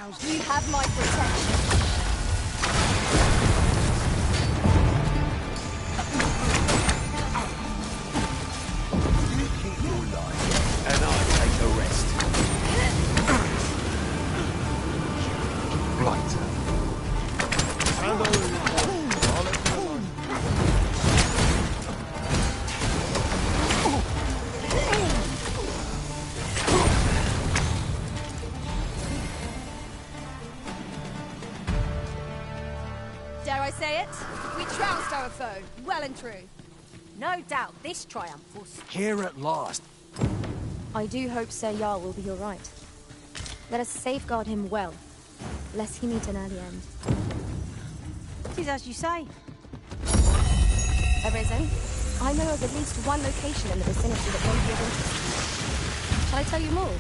You have my protection. You keep your line, and I take a rest. Right. Hand over your horse. I'll let you alone. Dare I say it? We trounced our foe, well and true. No doubt this triumph will... Here at last. I do hope Sir Jarl will be all right. Let us safeguard him well, lest he meet an early end. Tis as you say. Arisen, I know of at least one location in the vicinity that may be of interest. Shall I tell you more?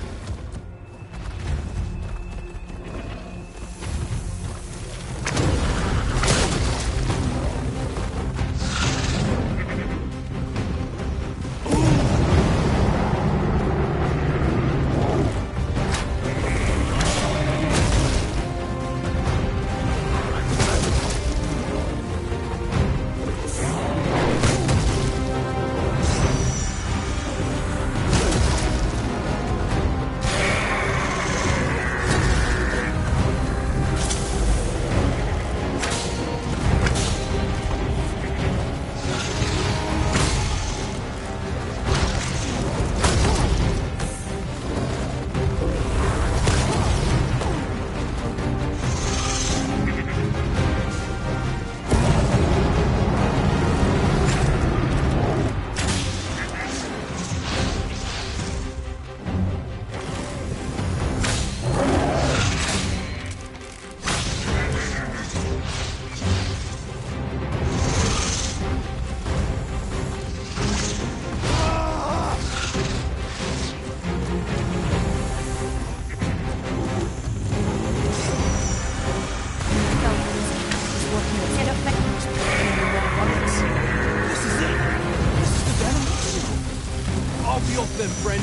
I'll be off then, friend.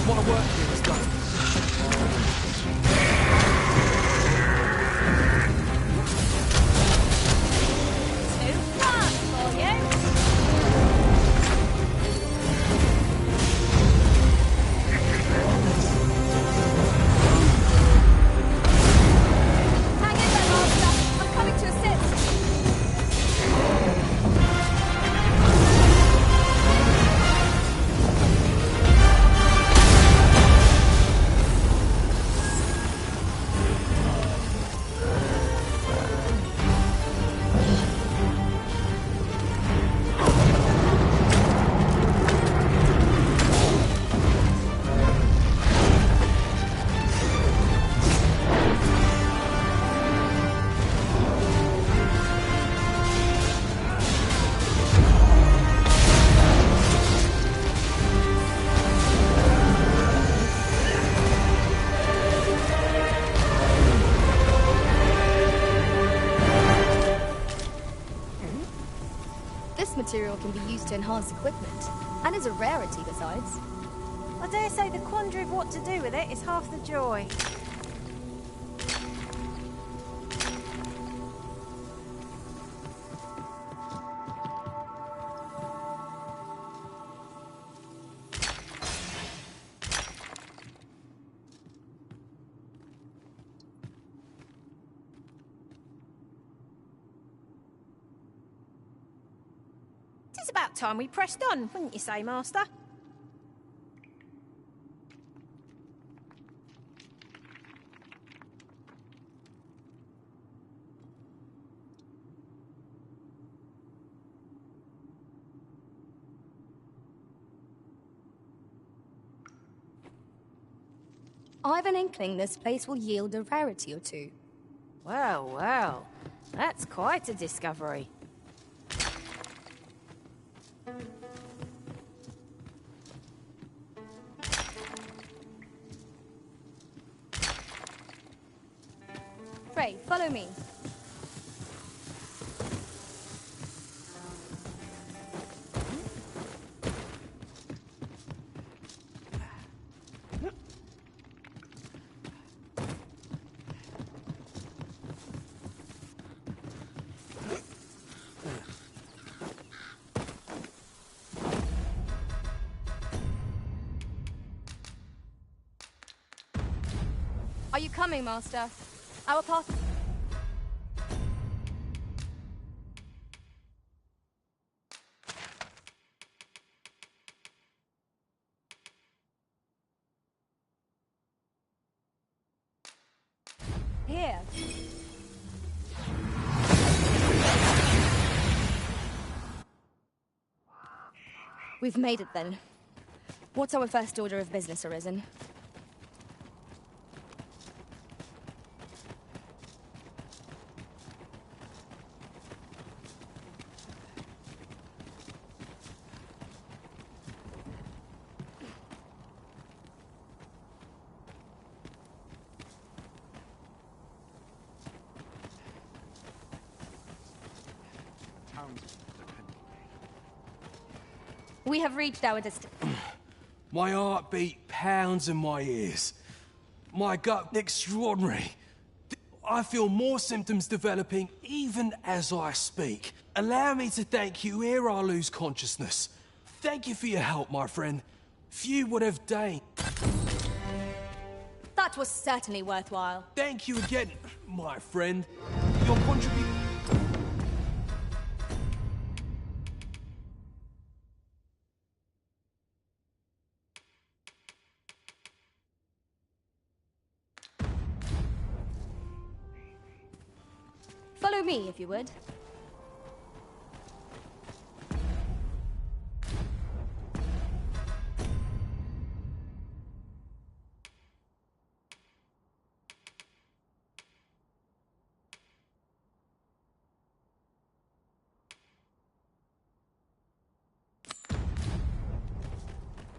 My work here is done. Too fast for you. Hang in there, Master. I'm coming to assist. This material can be used to enhance equipment, and is a rarity besides. I dare say the quandary of what to do with it is half the joy. It's about time we pressed on, wouldn't you say, Master? I've an inkling this place will yield a rarity or two. Well, well. That's quite a discovery. Pray, follow me. Are you coming, Master? Our path... Here. We've made it then. What's our first order of business, Arisen? We have reached our destination. My heart beat pounds in my ears. My gut extraordinary. I feel more symptoms developing even as I speak. Allow me to thank you ere I lose consciousness. Thank you for your help, my friend. Few would have deigned. That was certainly worthwhile. Thank you again, my friend. Your contribution... Follow me, if you would.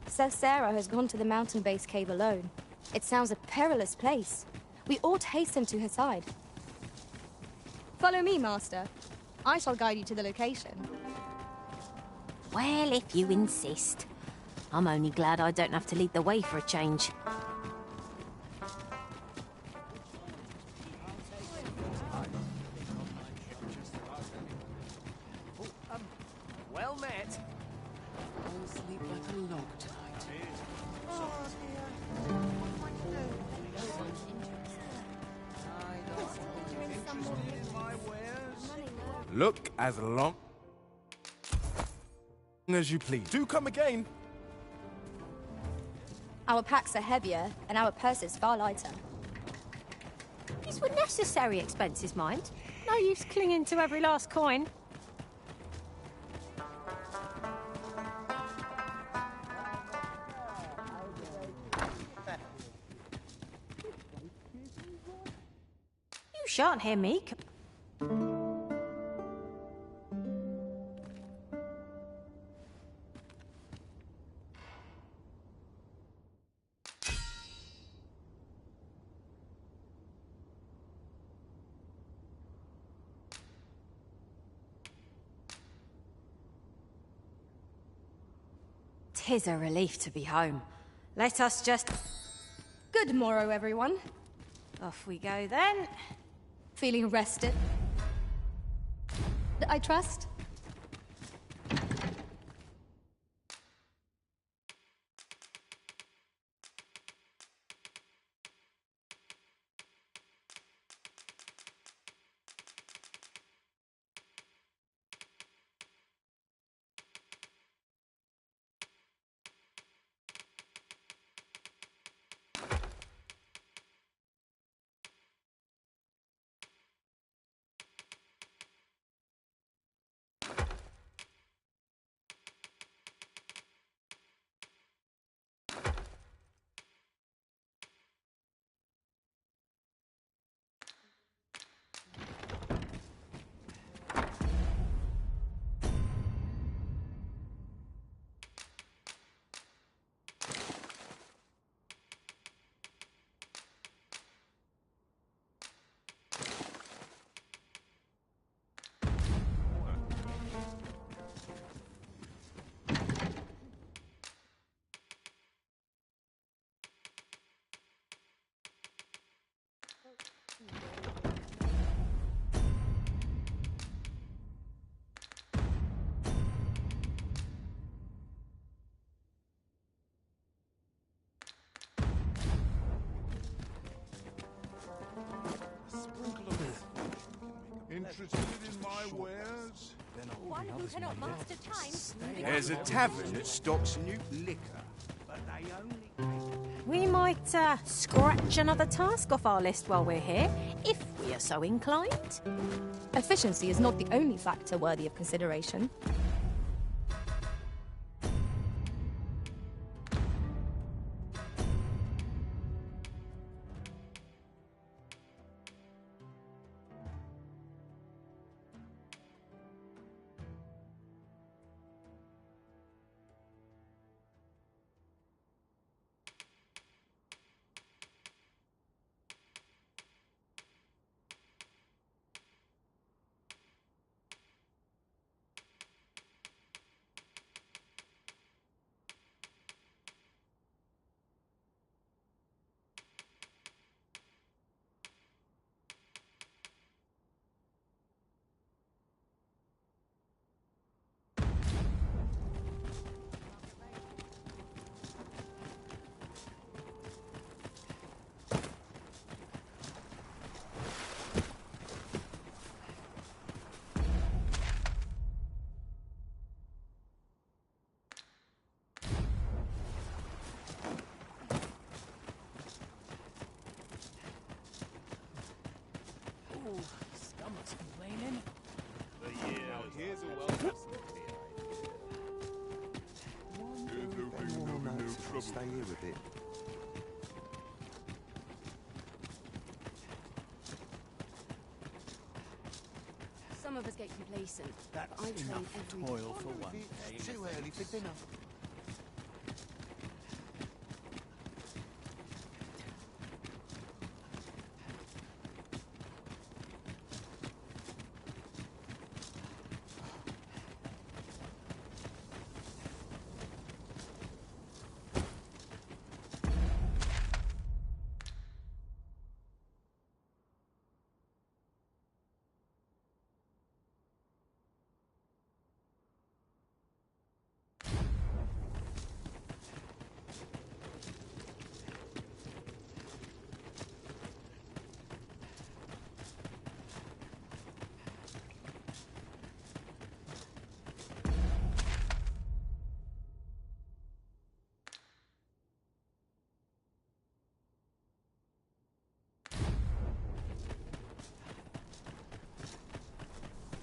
Sir Sarah has gone to the mountain base cave alone. It sounds a perilous place. We ought hasten to her side. Follow me, Master. I shall guide you to the location. Well, if you insist. I'm only glad I don't have to lead the way for a change. Well met. I'll sleep like a log tonight. Look as long as you please. Do come again. Our packs are heavier, and our purses far lighter. These were necessary expenses, mind. No use clinging to every last coin. You shan't hear me. Tis a relief to be home. Let us just... Good morrow, everyone. Off we go then. Feeling rested? I trust? interested in my wares? One who cannot master time. There's a tavern that stocks new liquor. But they only... We might scratch another task off our list while we're here, if we are so inclined. Efficiency is not the only factor worthy of consideration. Stomach's complaining. Now here's a well-tested Stay here with it. Some of us get complacent. That's I train enough every toil for one day. It's too early for dinner.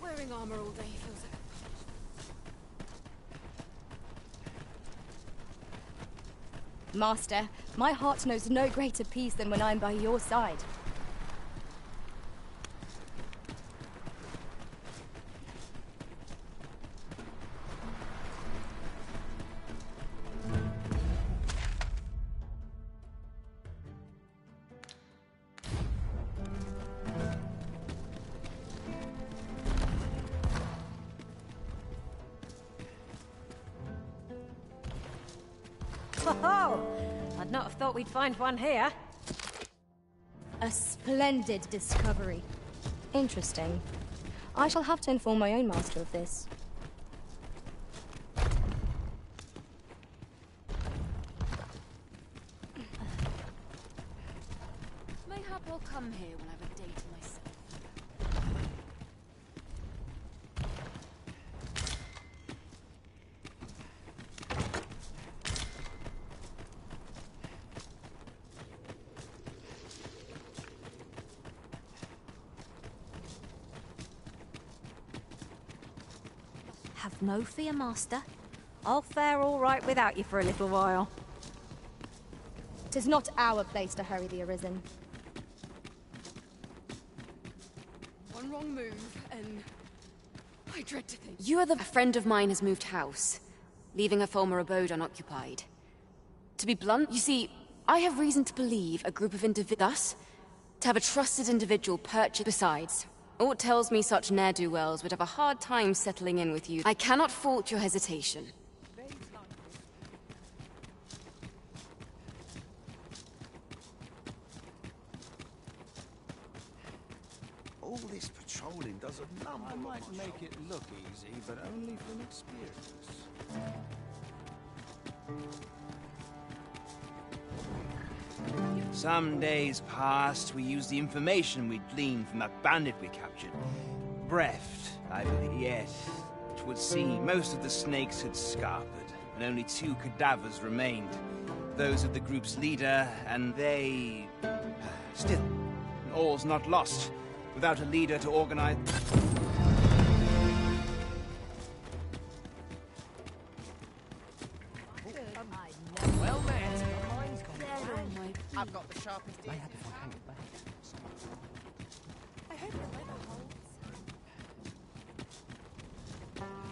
Wearing armor all day feels like a... Master, my heart knows no greater peace than when I'm by your side. Oh, I'd not have thought we'd find one here. A splendid discovery. Interesting. I shall have to inform my own master of this. Mayhap I'll come here when I've a day to myself. Have no fear, Master. I'll fare all right without you for a little while. 'Tis not our place to hurry the Arisen. One wrong move, and I dread to think. A friend of mine has moved house, leaving her former abode unoccupied. To be blunt, you see, I have reason to believe a group of thus, to have a trusted individual purchase. Besides, aught tells me such ne'er-do-wells would have a hard time settling in with you. I cannot fault your hesitation. All this patrolling does a number. I might make it look easy, but only from experience. Some days past, we used the information we'd gleaned from that bandit we captured. Breathed, I believe, yes. Which would see most of the snakes had scarpered, and only 2 cadavers remained. Those of the group's leader, and they... Still, all's not lost. Without a leader to organize... Well met. I've got the sharpest... They had to find Hank back. I hope the weather holds.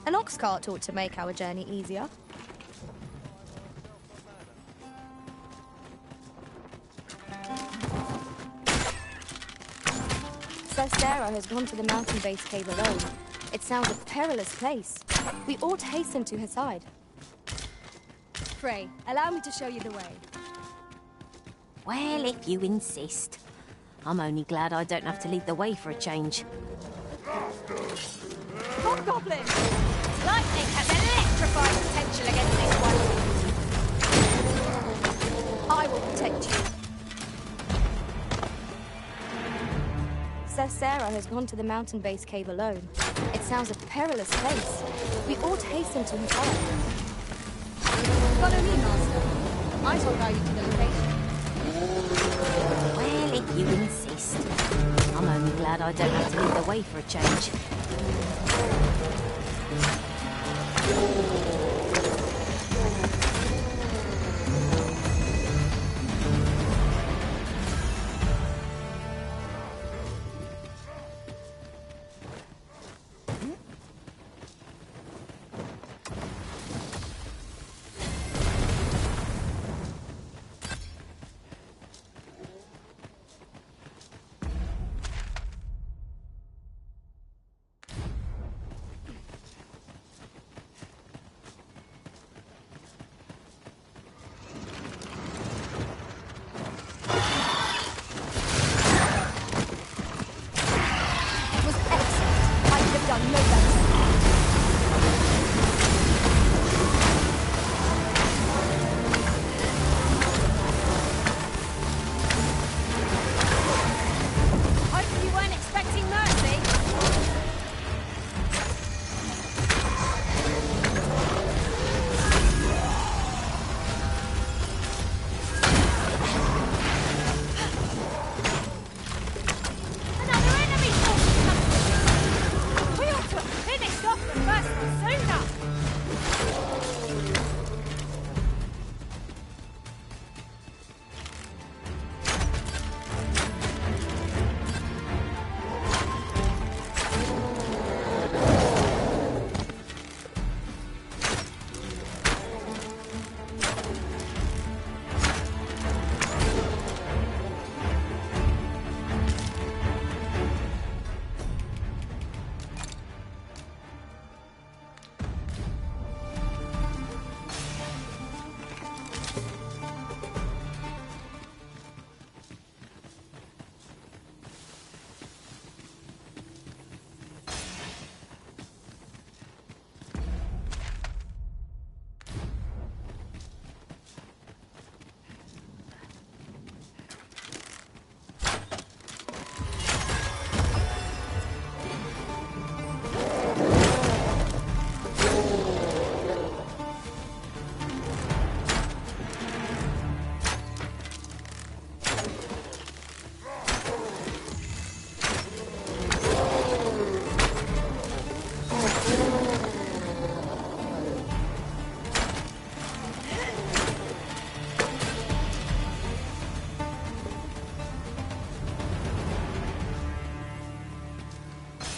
An ox cart ought to make our journey easier. Sir Sarah has gone to the mountain base cave alone. It sounds a perilous place. We ought hasten to her side. Pray, allow me to show you the way. Well, if you insist. I'm only glad I don't have to lead the way for a change. Hobgoblin! Lightning has electrified potential against this one. I will protect you. Sir Sarah has gone to the mountain base cave alone. It sounds a perilous place. We ought hasten to her side. Follow me, Master. I shall guide you to the location. Well, if you insist. I'm only glad I don't have to lead the way for a change.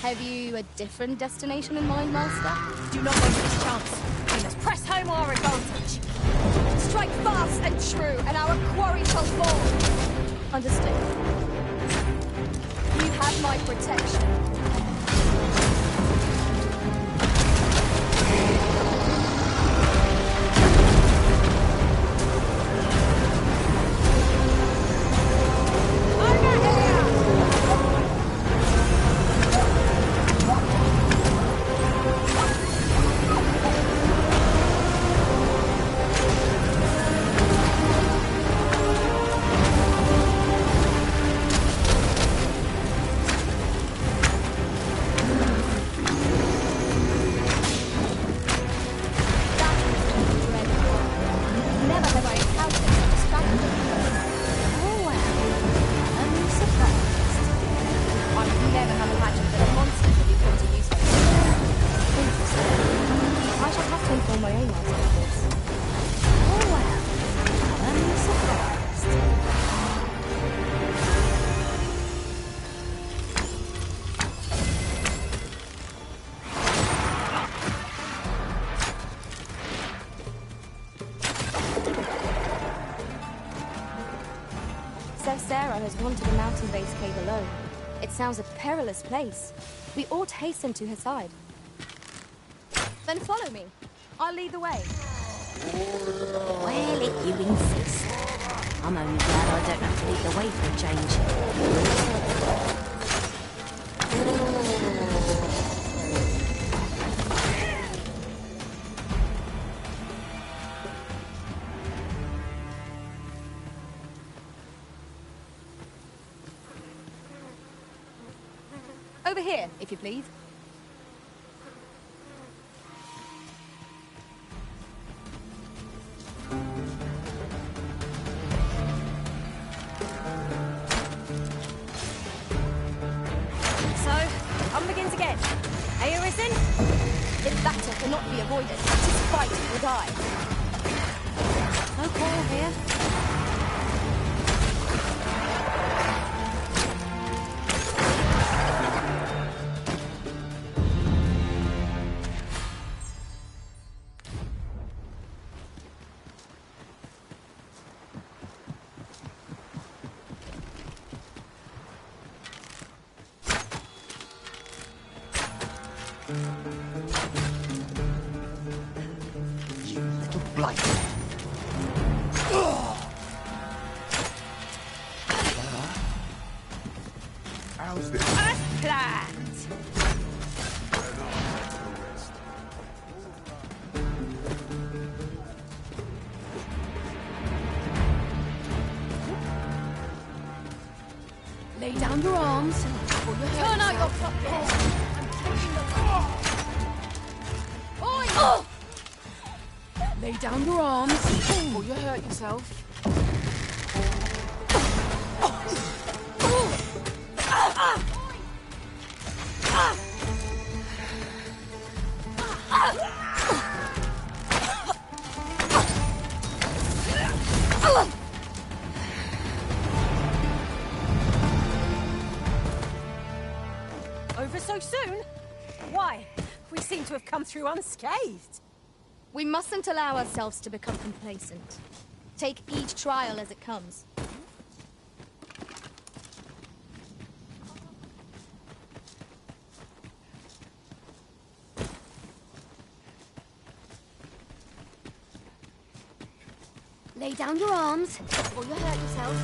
Have you a different destination in mind, Master? Do not waste this chance. We must press home our advantage. Strike fast and true, and our quarry shall fall. Understood. You have my protection. Sir Sarah has gone to the mountain base cave alone. It sounds a perilous place. We ought hasten to her side. Then follow me. I'll lead the way. Well, if you insist. I'm only glad I don't have to lead the way for a change. Over here, if you please. Are you risen? This battle cannot be avoided. Just fight or die. No quarrel here. You little blight. How's this? As planned. Lay down your arms. Turn out your puppet. Lay down your arms before you hurt yourself. Over so soon? Why? We seem to have come through unscathed. We mustn't allow ourselves to become complacent. Take each trial as it comes. Lay down your arms before you hurt yourself.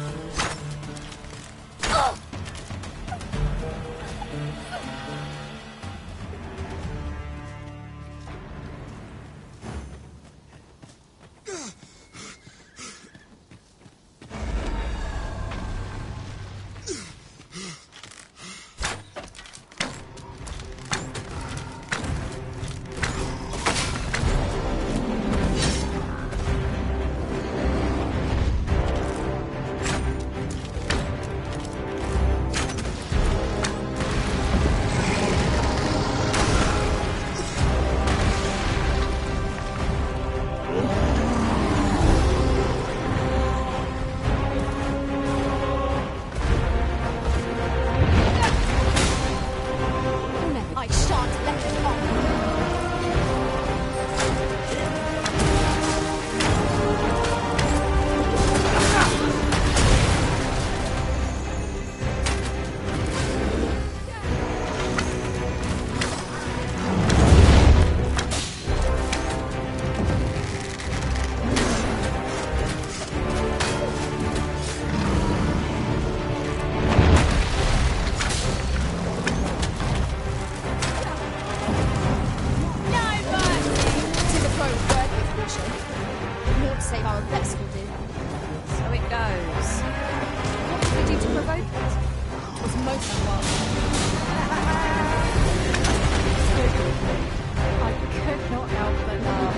I shan't let it on. Naught save our best will do. So it goes. What did we do to provoke it? It was most unwelcome. I could not help but laugh.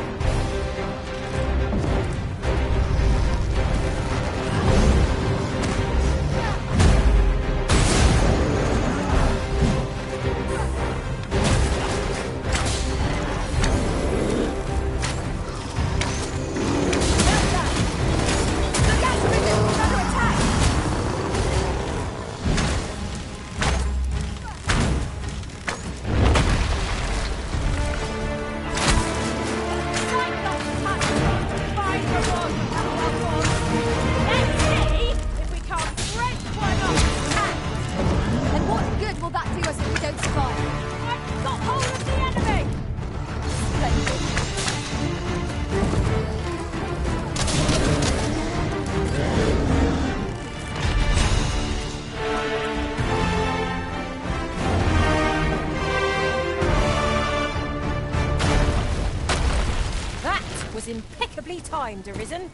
timed, Arisen.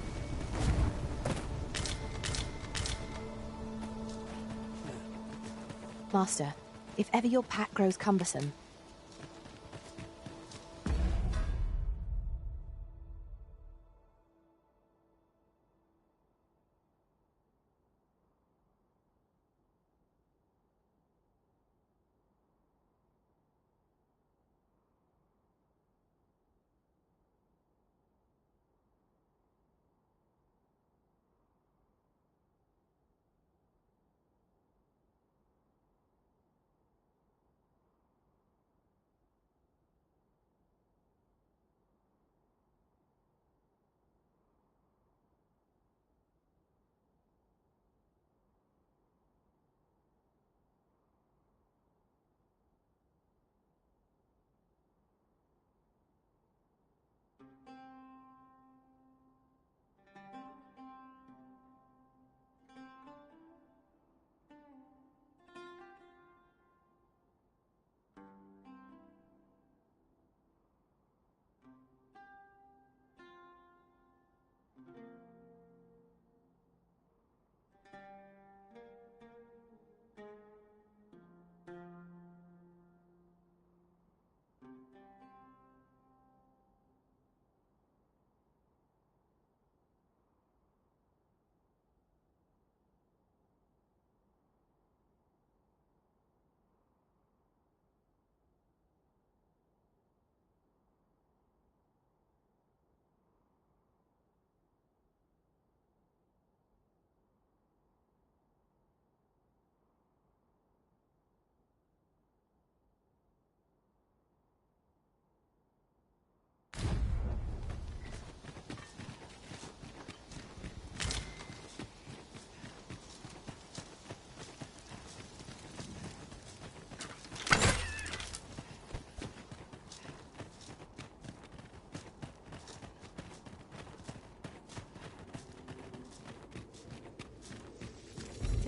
Master, if ever your pack grows cumbersome,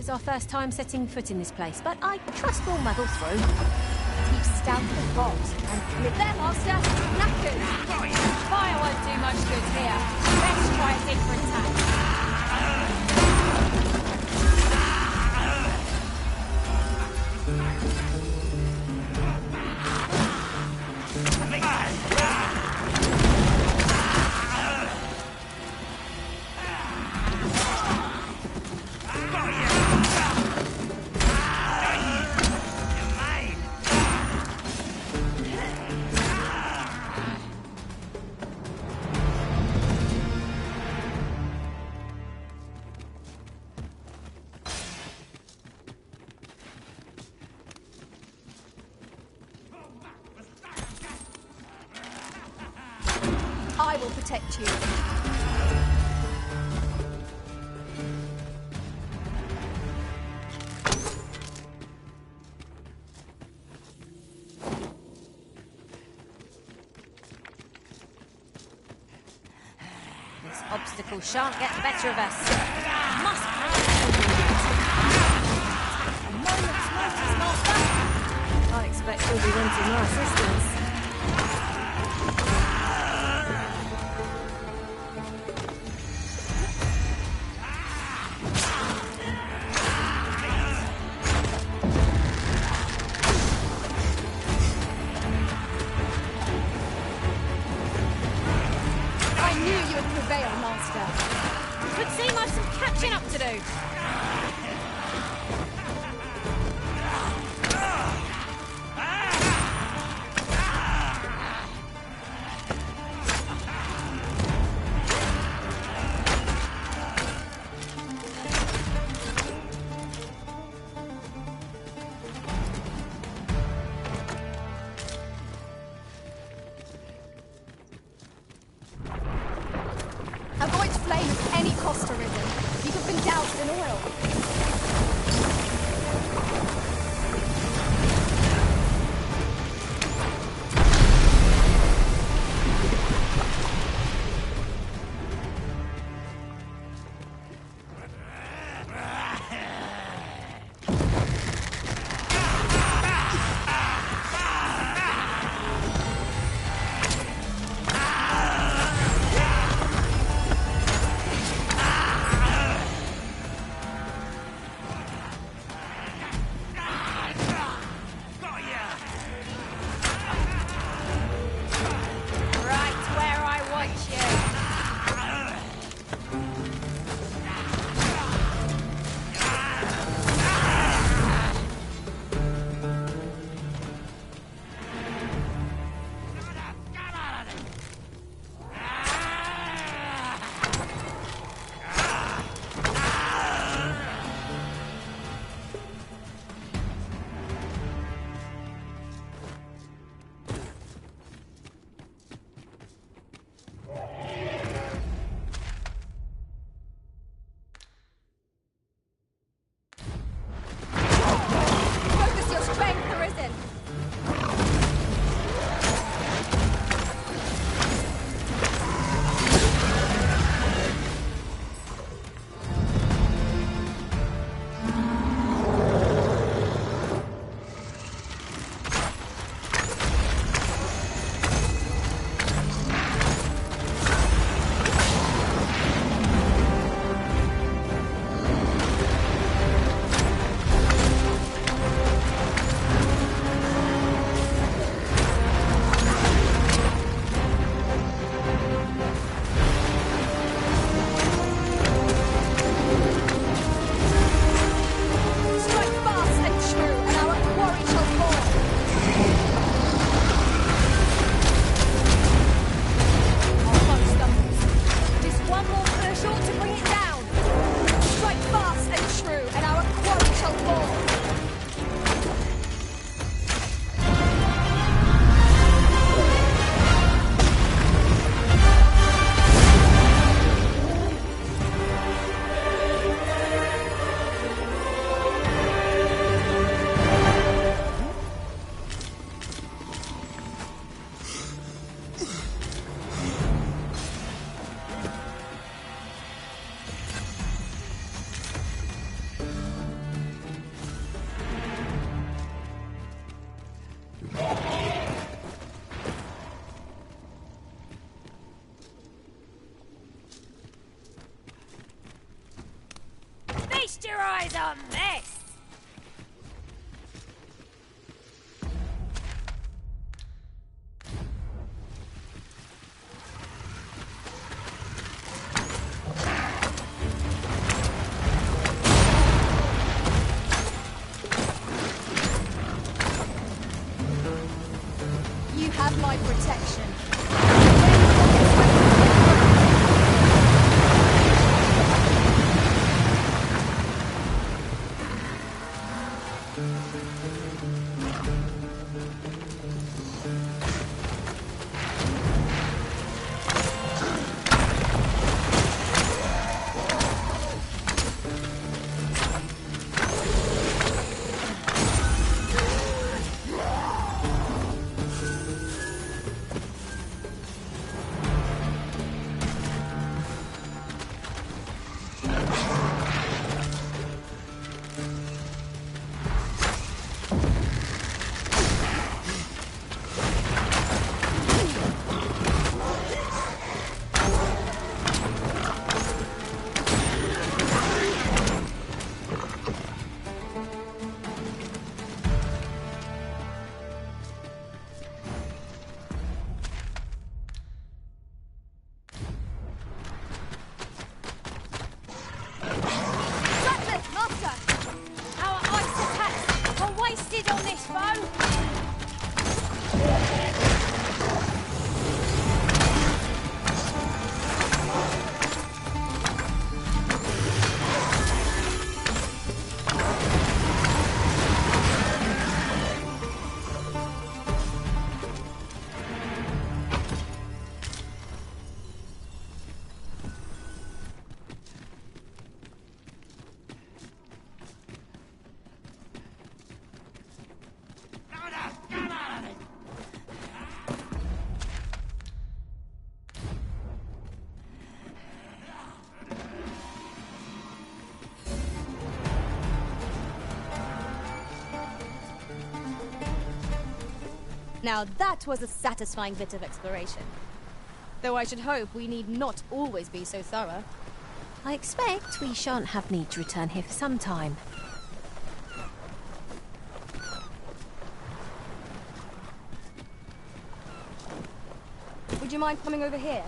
It's our first time setting foot in this place, but I trust we'll muddle through. Keep stout the bot and with there, Master! Knackers! Fire won't do much good here. Let's try a different tack. I will protect you. This obstacle shan't get the better of us. Must a moment's notice, Master. I expect you'll be wanting my assistance. I knew you would prevail, Master. Would seem I've some catching up to do. Avoid flame at any cost, Arisen. You have been doused in oil. Feast your eyes on this! You have my protection. Now that was a satisfying bit of exploration. Though I should hope we need not always be so thorough. I expect we shan't have need to return here for some time. Would you mind coming over here?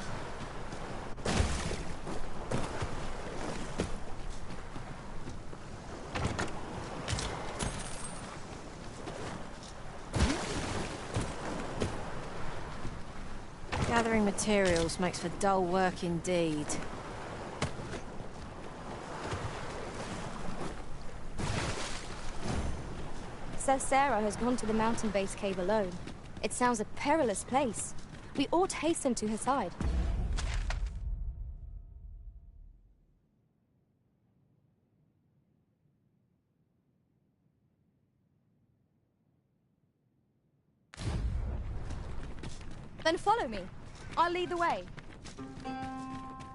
Gathering materials makes for dull work indeed. Sir Sarah has gone to the mountain base cave alone. It sounds a perilous place. We ought hasten to her side. Then follow me. I'll lead the way.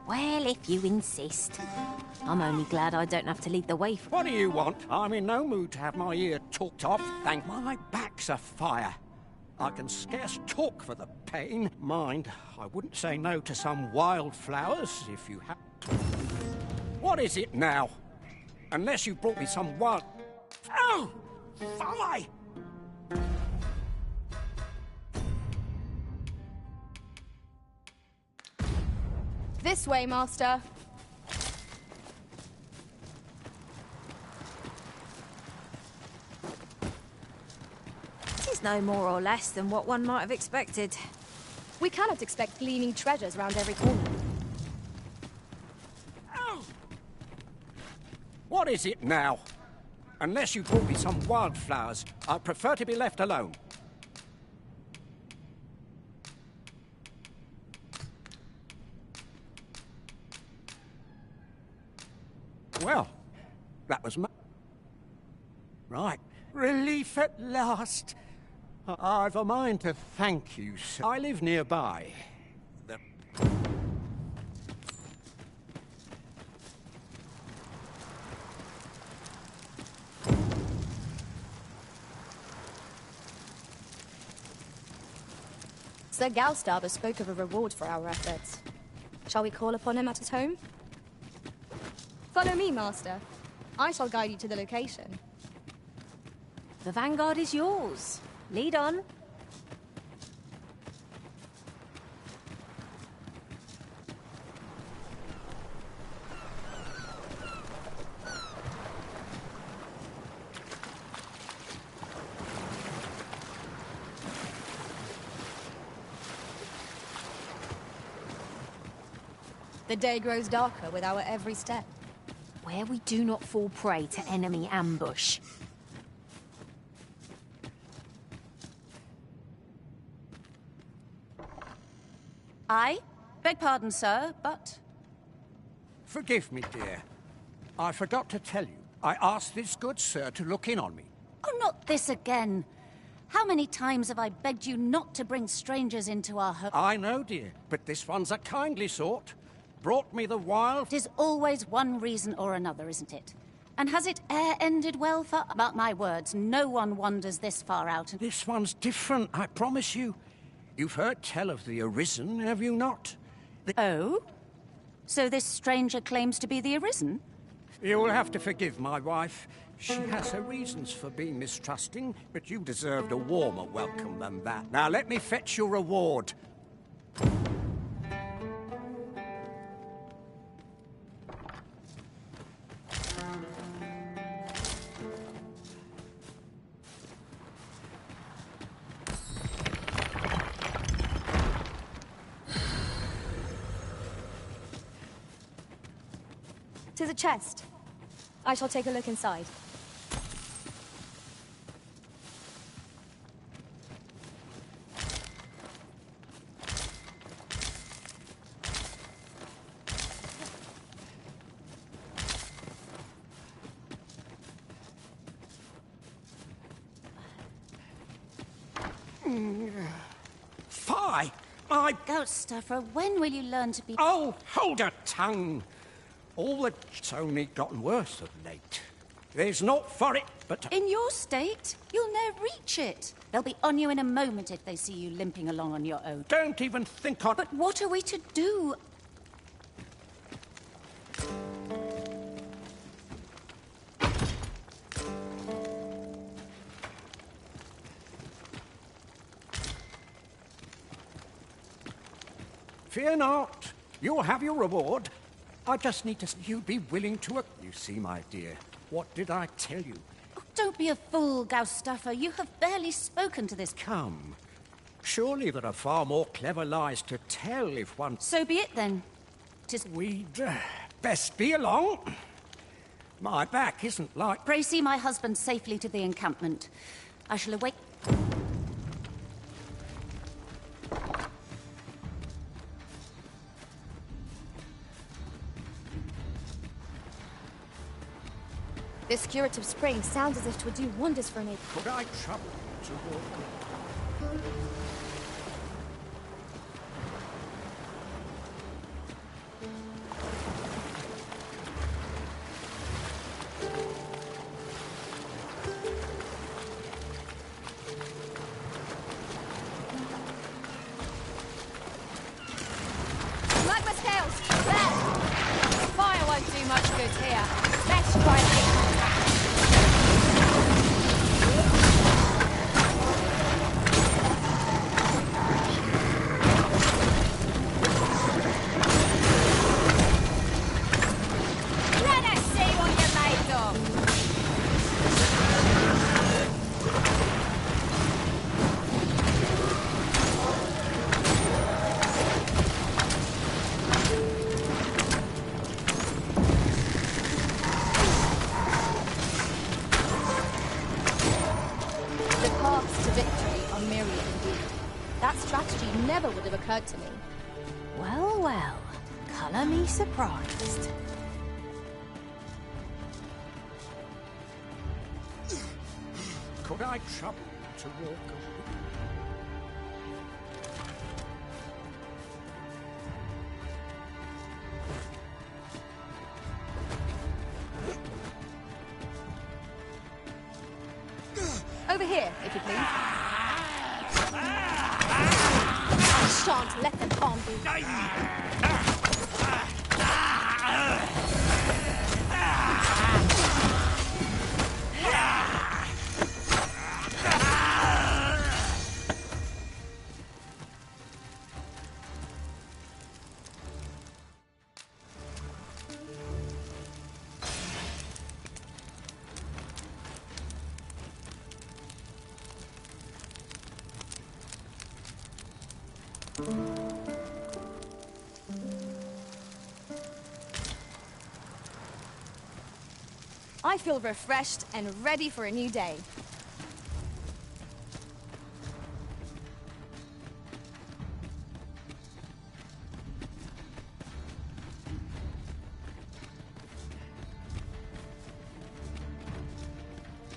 Well, if you insist. I'm only glad I don't have to lead the way for... What do you want? I'm in no mood to have my ear talked off. Thank my back's afire. I can scarce talk for the pain. Mind, I wouldn't say no to some wildflowers if you have... What is it now? Unless you brought me some wild... Oh! Fly! This way, Master. It is no more or less than what one might have expected. We cannot expect gleaming treasures round every corner. Oh! What is it now? Unless you brought me some wildflowers, I'd prefer to be left alone. Well, that was my... Right. Relief at last. I've a mind to thank you, sir. I live nearby. Sir Galstarber spoke of a reward for our efforts. Shall we call upon him at his home? Follow me, Master. I shall guide you to the location. The vanguard is yours. Lead on. The day grows darker with our every step. Where we do not fall prey to enemy ambush. I beg pardon, sir, but... Forgive me, dear. I forgot to tell you. I asked this good sir to look in on me. Oh, not this again. How many times have I begged you not to bring strangers into our home? I know, dear, but this one's a kindly sort. Brought me the wild... It is always one reason or another, isn't it? And has it e'er ended well for... Mark my words, no one wanders this far out and... This one's different, I promise you. You've heard tell of the Arisen, have you not? Oh? So this stranger claims to be the Arisen? You'll have to forgive my wife. She has her reasons for being mistrusting, but you deserved a warmer welcome than that. Now let me fetch your reward. To the chest. I shall take a look inside. Fie! My... Goat stuffer, when will you learn to be... Oh, hold your tongue! All that's only gotten worse of late. There's naught for it but... In your state, you'll ne'er reach it. They'll be on you in a moment if they see you limping along on your own. Don't even think on... But what are we to do? Fear not. You'll have your reward. I just need to... You'd be willing to... You see, my dear, what did I tell you? Oh, don't be a fool, Gaustuffer. You have barely spoken to this... Come. Surely there are far more clever lies to tell if one... So be it, then. 'Tis... We'd best be along. My back isn't like... Pray see my husband safely to the encampment. I shall await... This curative spring sounds as if it would do wonders for me. Could I trouble you to walk? Magma scales! There! Fire won't do much good here. Let's try it. Never would have occurred to me. Well, well. Colour me surprised. Could I trouble you to walk away? Over here, if you please. Shan't let them harm you. I feel refreshed and ready for a new day.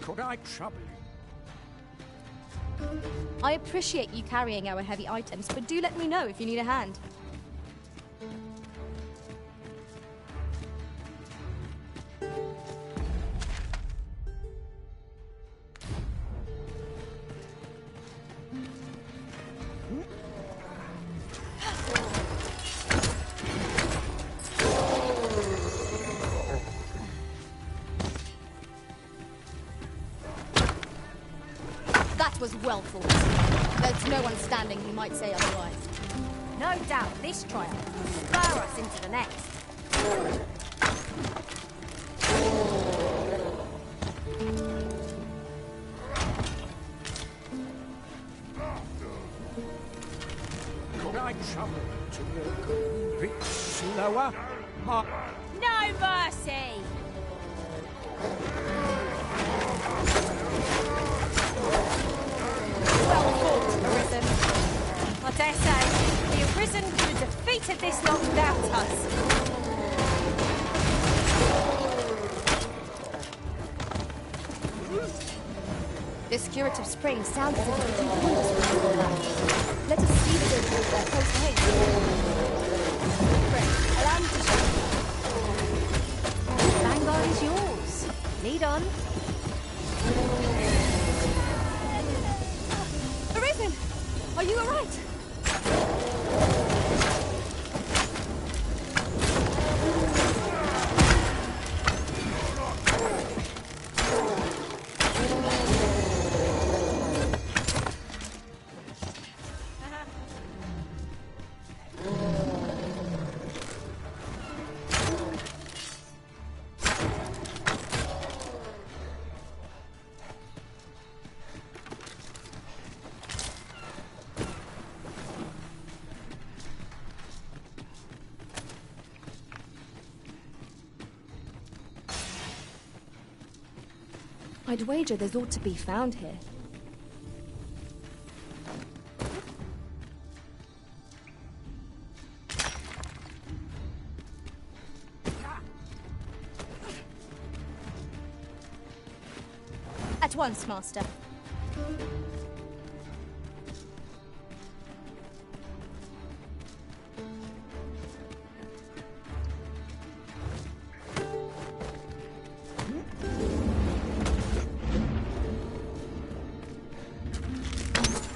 Could I trouble you? I appreciate you carrying our heavy items, but do let me know if you need a hand. That was well fought. There's no one standing who might say otherwise. No doubt this trial will spur us into the next. Could I trouble you to walk a bit slower? No mercy! Well fought, Arisen. I dare say, the Arisen could have defeated this lot without us. This curative spring sounds as if it could do wonders for people. Let us see the good with their post haste. Friend, allow me to show you. Vanguard is yours. Lead on. Arisen! Are you alright? I'd wager there's ought to be found here. At once, Master.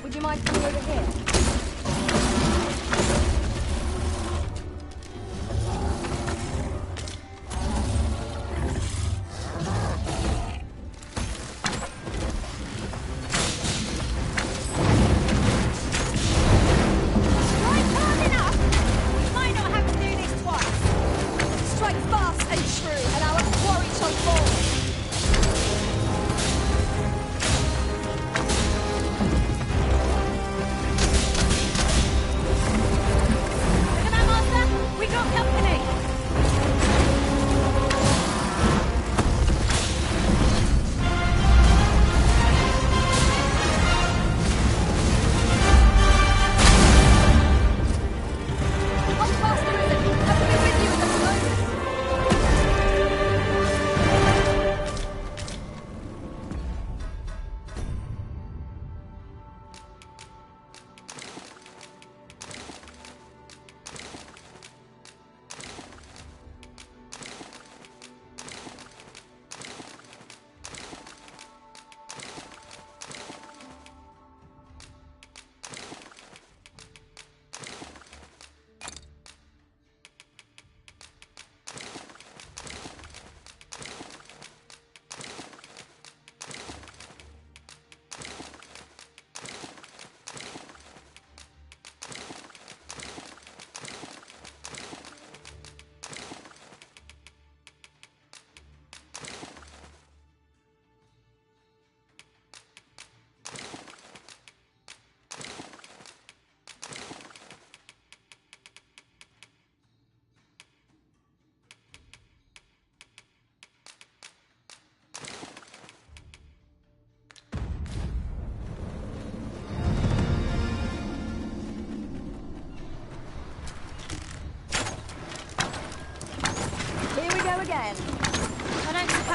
Would you mind coming over here? Strike hard enough! We might not have to do this twice. Strike fast and true, and our quarry shall fall.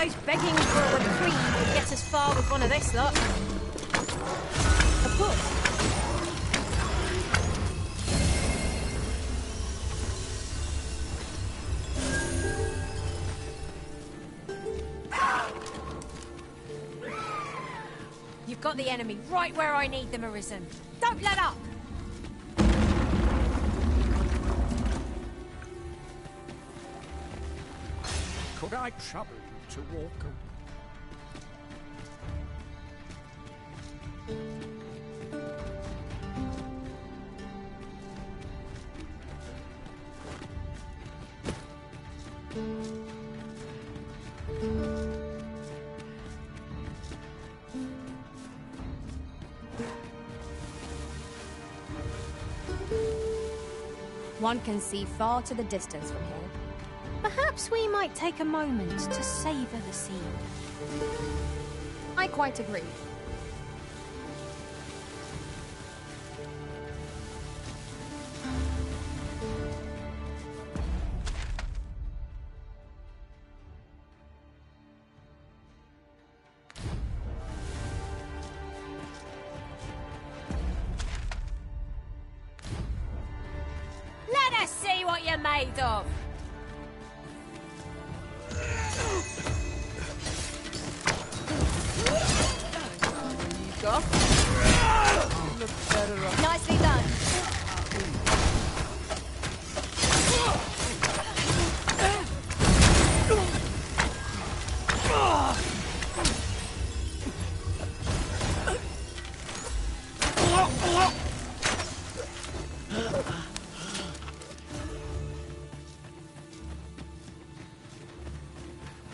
suppose begging for a reprieve would get us far with one of this lot. Of course. You've got the enemy right where I need them, Arisen. Don't let up! Could I trouble you to walk away? One can see far to the distance from here. Perhaps we might take a moment to savour the scene. I quite agree. Let us see what you're made of! Nicely done.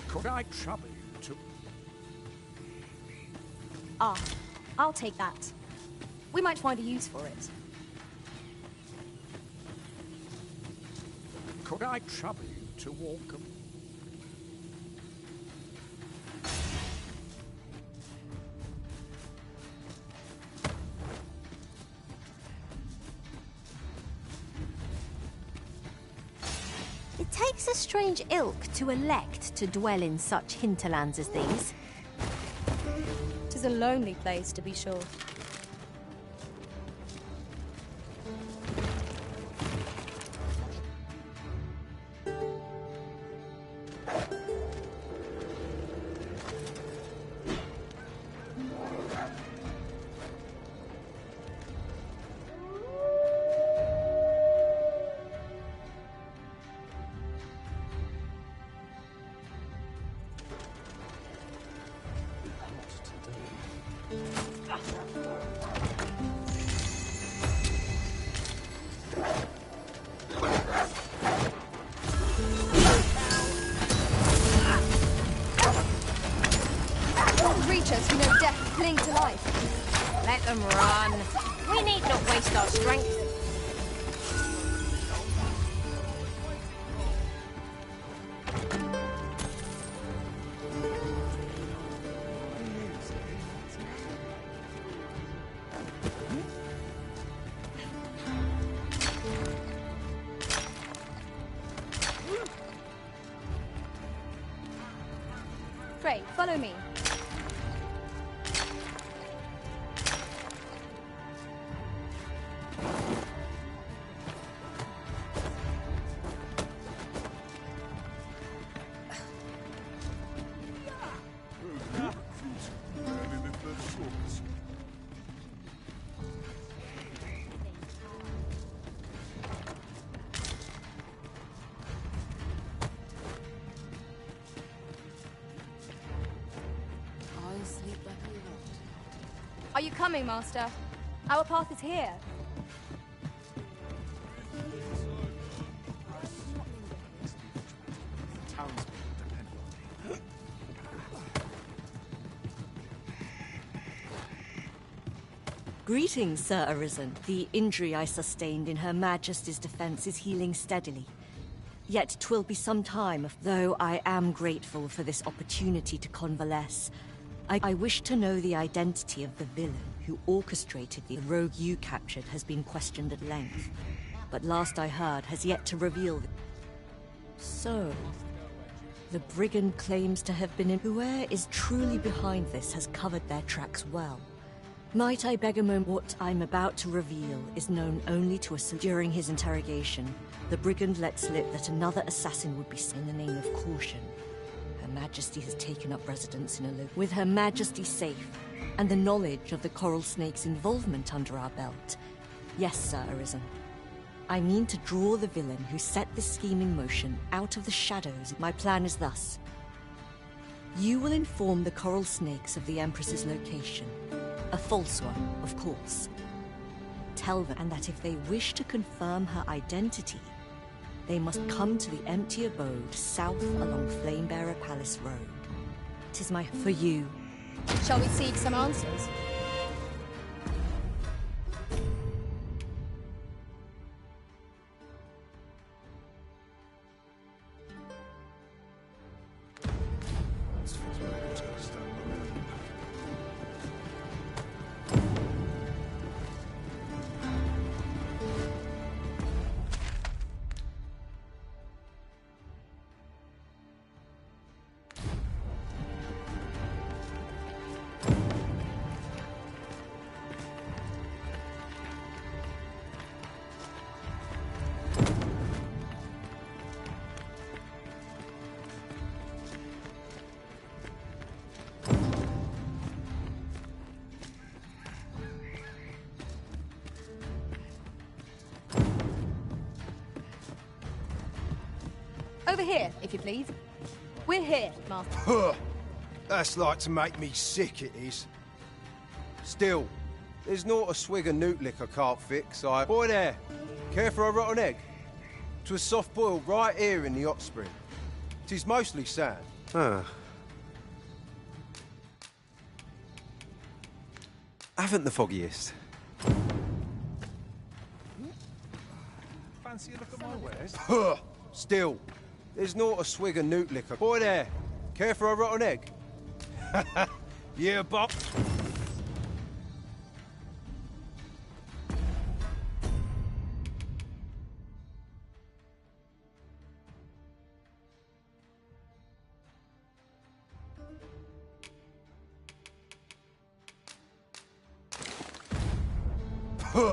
Could I trouble you to... Ah, I'll take that. We might find a use for it. Could I trouble you to walk away? It takes a strange ilk to elect to dwell in such hinterlands as these. It is a lonely place, to be sure. Creatures who know death cling to life. Let them run. We need not waste our strength. Pray, follow me. Are you coming, Master? Our path is here. Greetings, Sir Arisen. The injury I sustained in Her Majesty's defense is healing steadily. Yet 'twill be some time, though I am grateful for this opportunity to convalesce. I wish to know the identity of the villain who orchestrated the rogue you captured has been questioned at length, but last I heard has yet to reveal. So, The brigand claims to have been in... Whoever is truly behind this has covered their tracks well. Might I beg a moment? What I'm about to reveal is known only to us. During his interrogation, the brigand let slip that another assassin would be seen in the name of caution. Her Majesty has taken up residence in a local... With Her Majesty safe, and the knowledge of the Coral Snake's involvement under our belt. Yes, Sir Arisen. I mean to draw the villain who set this scheme in motion out of the shadows. My plan is thus. You will inform the Coral Snakes of the Empress's location. A false one, of course. Tell them, and that if they wish to confirm her identity, they must come to the empty abode south along Flamebearer Palace Road. 'Tis my... for you. Shall we seek some answers? Over here, if you please. We're here, Master. Huh. That's like to make me sick, it is. Still, there's not a swig of newt lick I can't fix. Boy there, care for a rotten egg? 'Twas soft boiled right here in the hot spring. 'Tis mostly sand. Haven't the foggiest. Fancy a look at my wares? Huh. Still, there's not a swig of newt liquor. Boy there, care for a rotten egg? Yeah, Bob.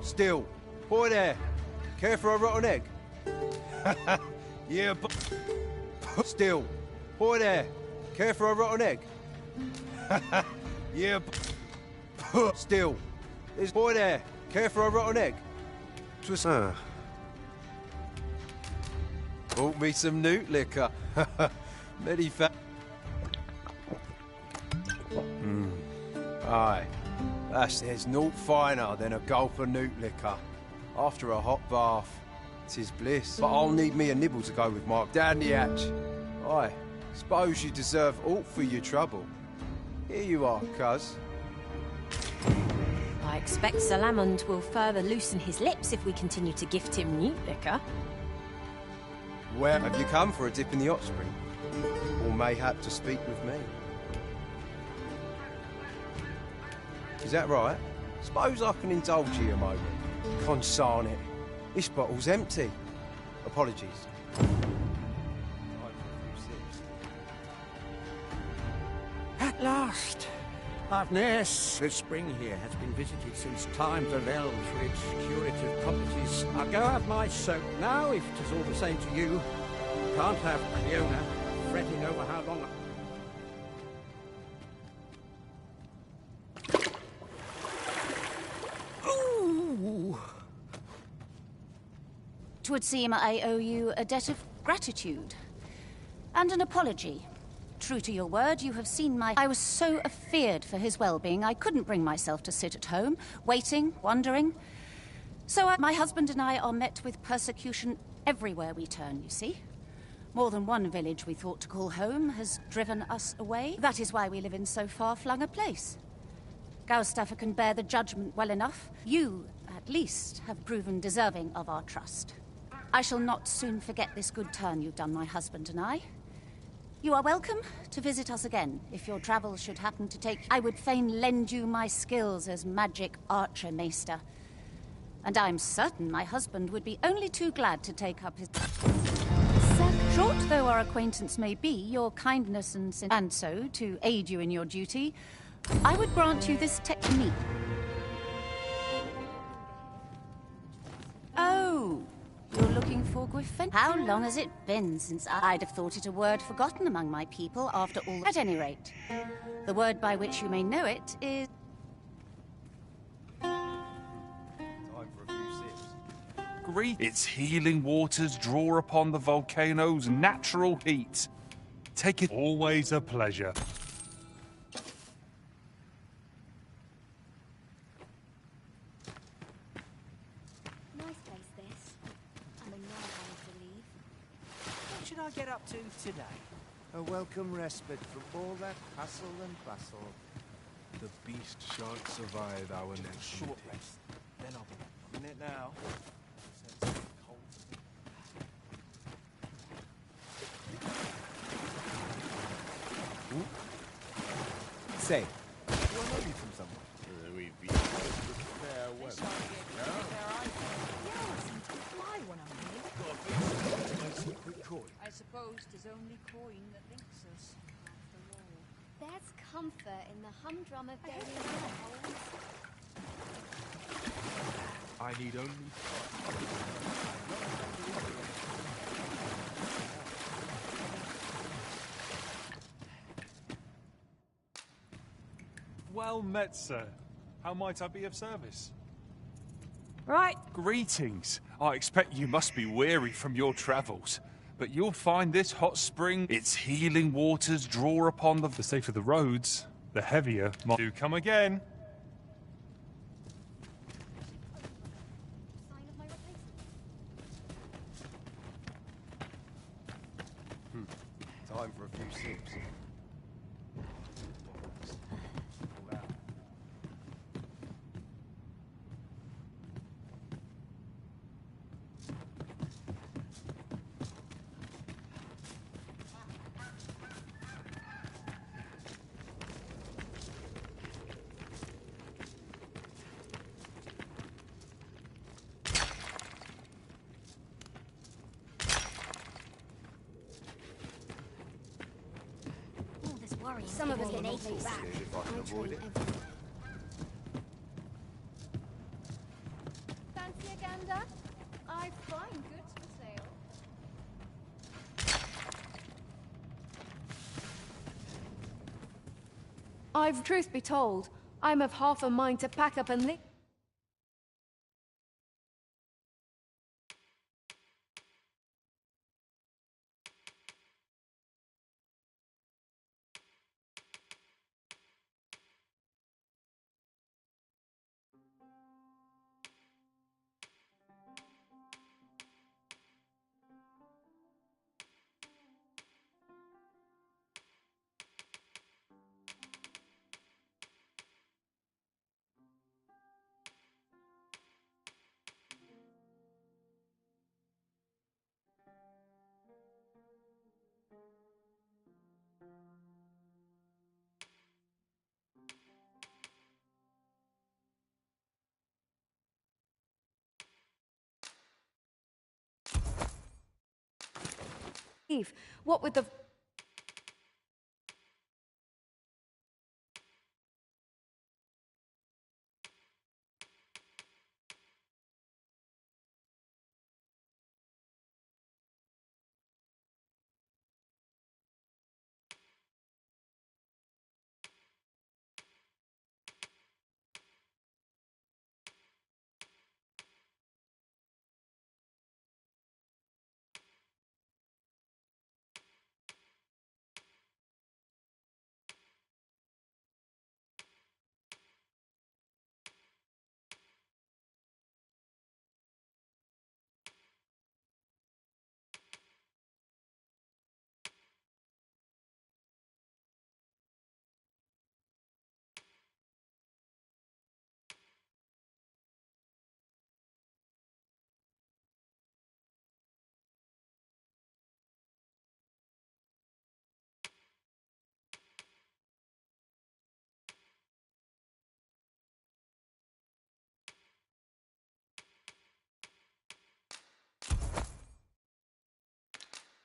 Still, boy there, care for a rotten egg? Yeah, but... Still, boy there, care for a rotten egg? Yeah, but... Still, there's boy there, care for a rotten egg? 'Twas... Bought me some newt liquor. Many fa... Aye, there's naught finer than a gulp of newt liquor. After a hot bath. 'Tis bliss, but I'll need me a nibble to go with Mark down the hatch. I suppose you deserve aught for your trouble. Here you are, cuz. I expect Sir Lamond will further loosen his lips if we continue to gift him newt liquor. Where have you come for a dip in the hot spring? Or mayhap to speak with me? Is that right? Suppose I can indulge you a moment. Consarn it. This bottle's empty. Apologies. At last! Avnes, the spring here has been visited since times of eld for its curative properties. I'll go have my soap now, if 'tis all the same to you. Can't have Cleona fretting over how long... Ooh! 'Twould seem I owe you a debt of gratitude. And an apology. True to your word, you have seen my... I was so afeared for his well-being, I couldn't bring myself to sit at home, waiting, wondering. So my husband and I are met with persecution everywhere we turn, you see. More than one village we thought to call home has driven us away. That is why we live in so far-flung a place. Gaustaffer can bear the judgment well enough. You, at least, have proven deserving of our trust. I shall not soon forget this good turn you've done, my husband and I. You are welcome to visit us again, if your travels should happen to take... I would fain lend you my skills as magic archer, Maester. And I'm certain my husband would be only too glad to take up his... Sir Short though our acquaintance may be, your kindness and so, to aid you in your duty, I would grant you this technique. Oh, you're looking for Griffin? How long has it been since I'd have thought it a word forgotten among my people after all? At any rate, the word by which you may know it is... Its healing waters draw upon the volcano's natural heat. Take it. Always a pleasure. Nice place, this. I'm in no hurry to leave. What should I get up to today? A welcome respite from all that hustle and bustle. The beast shan't survive our next Short rest. Then I'll be in it now. Say, do I know you from somewhere? We've been fair weather. I suppose 'tis only coin that links us, after all. There's comfort in the humdrum of daily life. I need only Well met, sir. How might I be of service? Right. Greetings. I expect you must be weary from your travels, but you'll find this hot spring, its healing waters draw upon the safer the roads, the heavier my... Do come again. Time for a few sips. Some of us get aching back. If I can avoid it. Fancy a gander? I find goods for sale. I've, truth be told, I'm of half a mind to pack up and leave. What with the...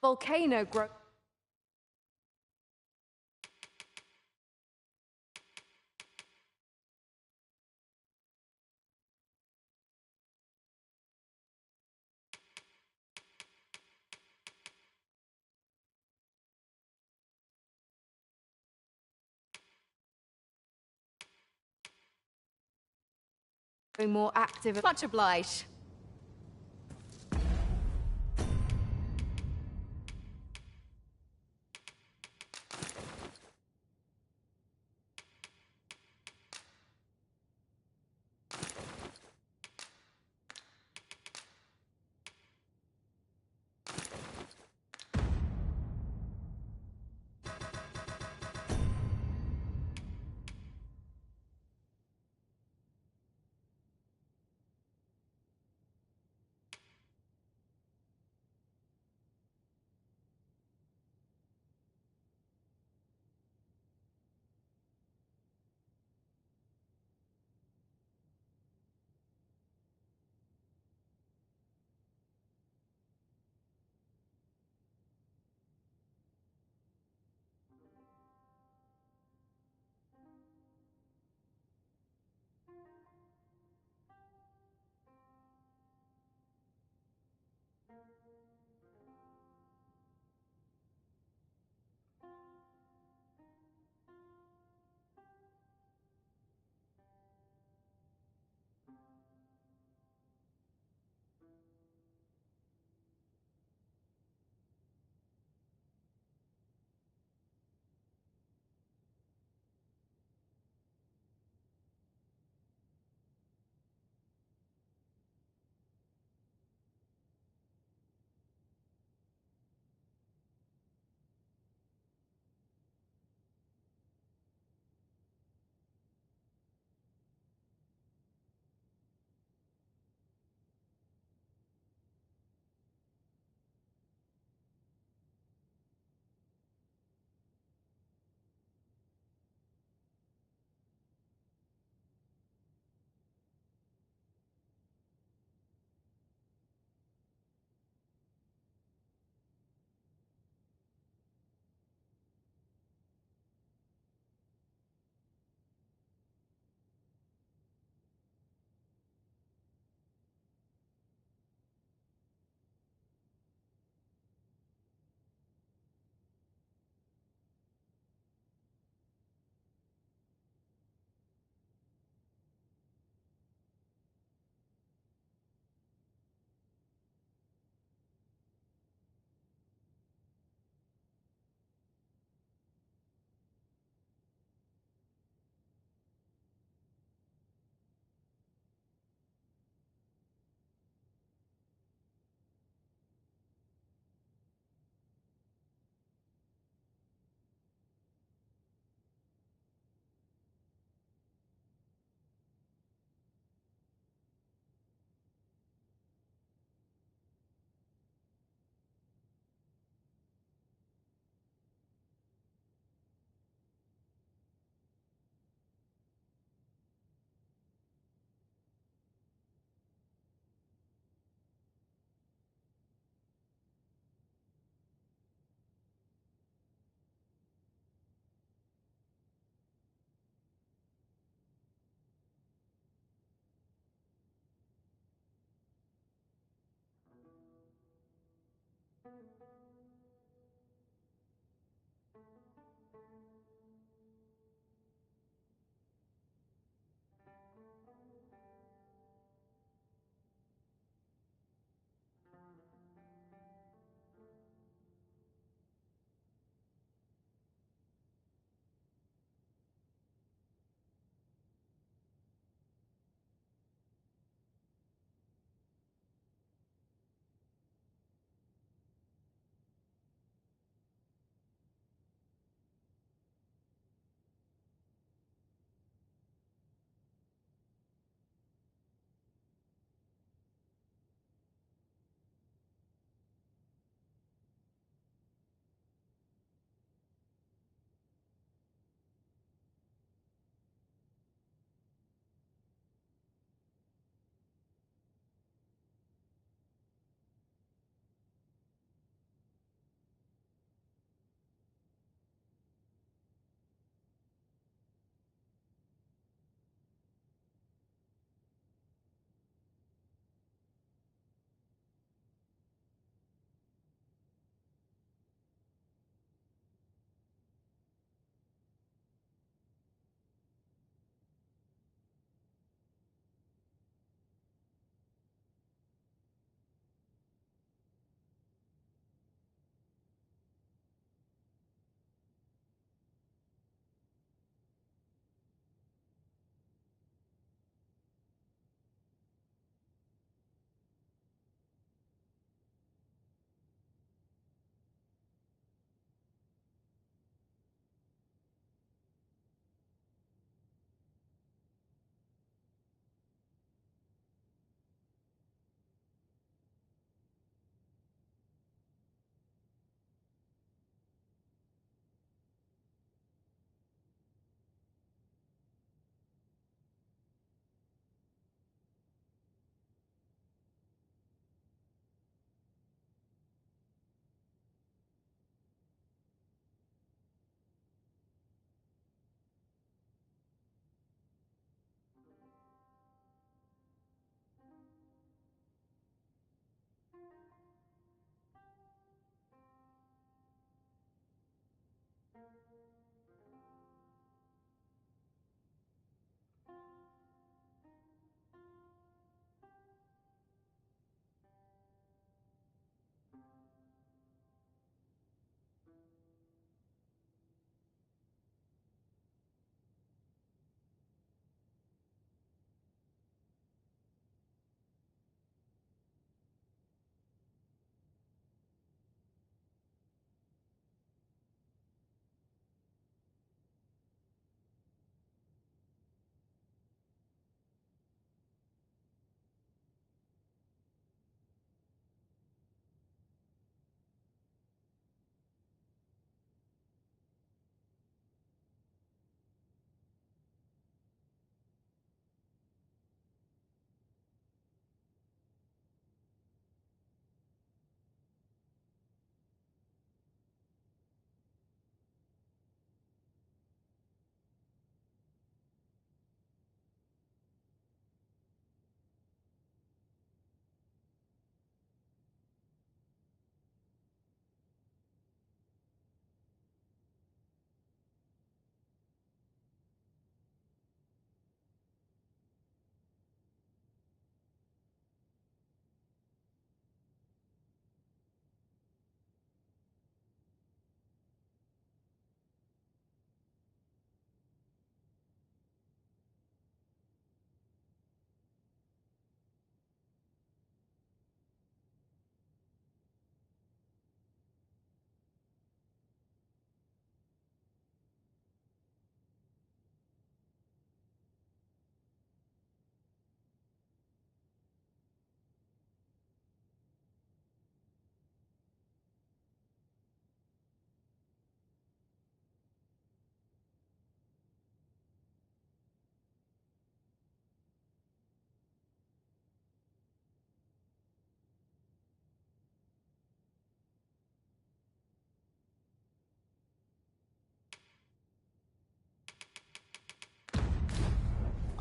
volcano grow. More active. Much obliged.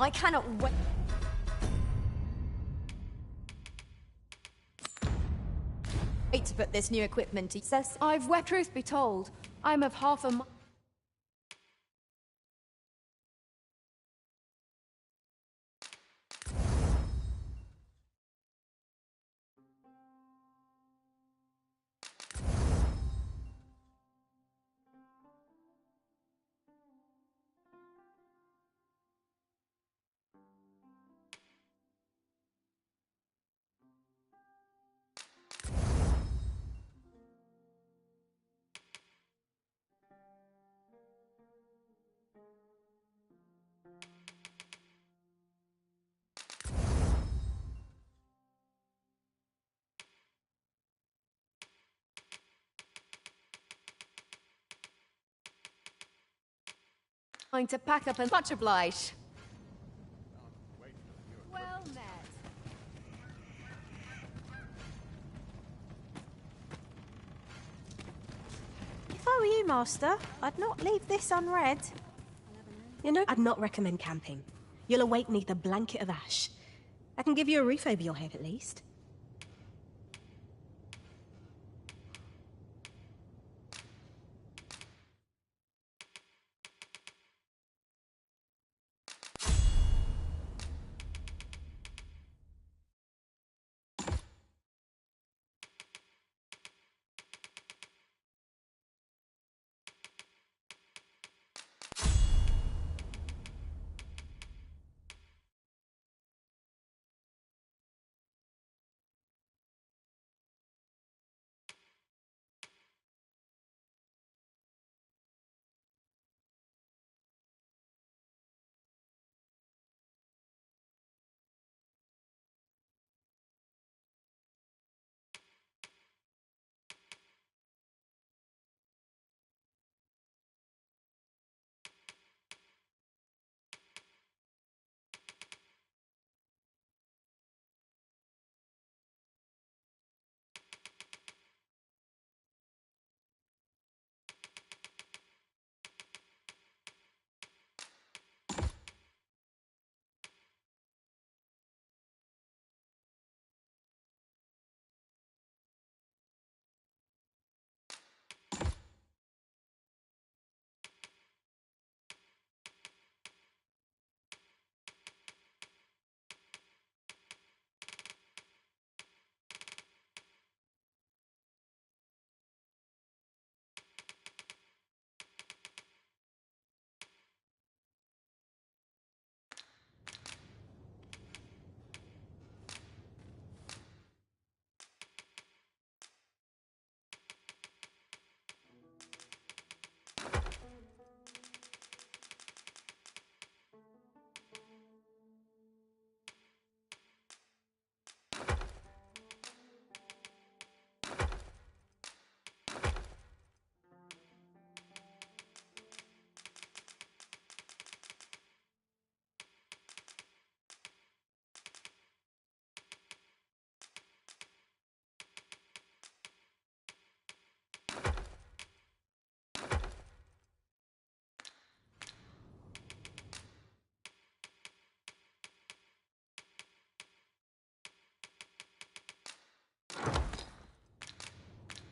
I cannot wait to put this new equipment to use. I've wept. Truth be told, I'm of half a going to pack up and much obliged. Well met. If I were you, Master, I'd not leave this unread. You know, I'd not recommend camping. You'll awake neath a blanket of ash. I can give you a roof over your head at least.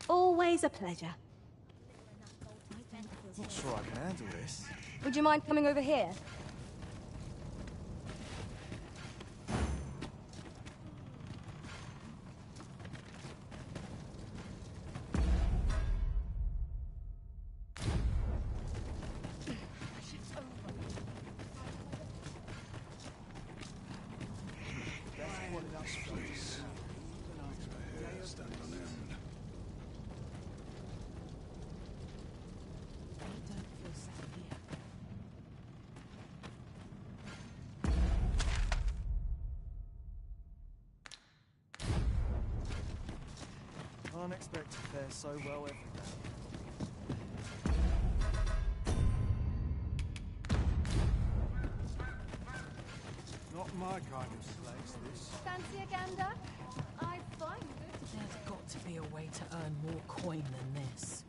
Always a pleasure. Not sure I can handle this. Would you mind coming over here? Can't expect to fare so well every day. Not my kind of place, this. Fancy a gander? I find it. There's got to be a way to earn more coin than this.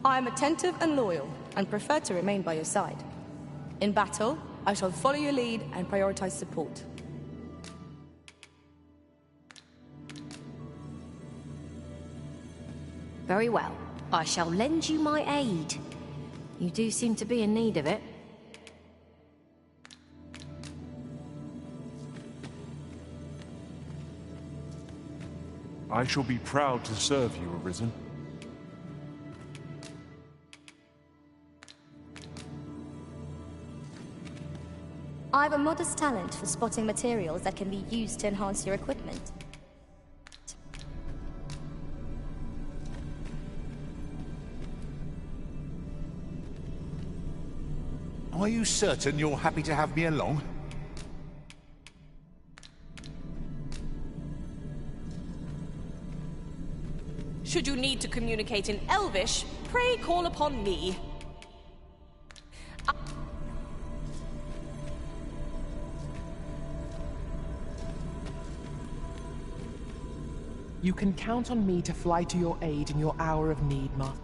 I am attentive and loyal, and prefer to remain by your side. In battle, I shall follow your lead and prioritize support. Very well. I shall lend you my aid. You do seem to be in need of it. I shall be proud to serve you, Arisen. I have a modest talent for spotting materials that can be used to enhance your equipment. Are you certain you're happy to have me along? Should you need to communicate in Elvish, pray call upon me. You can count on me to fly to your aid in your hour of need, Master.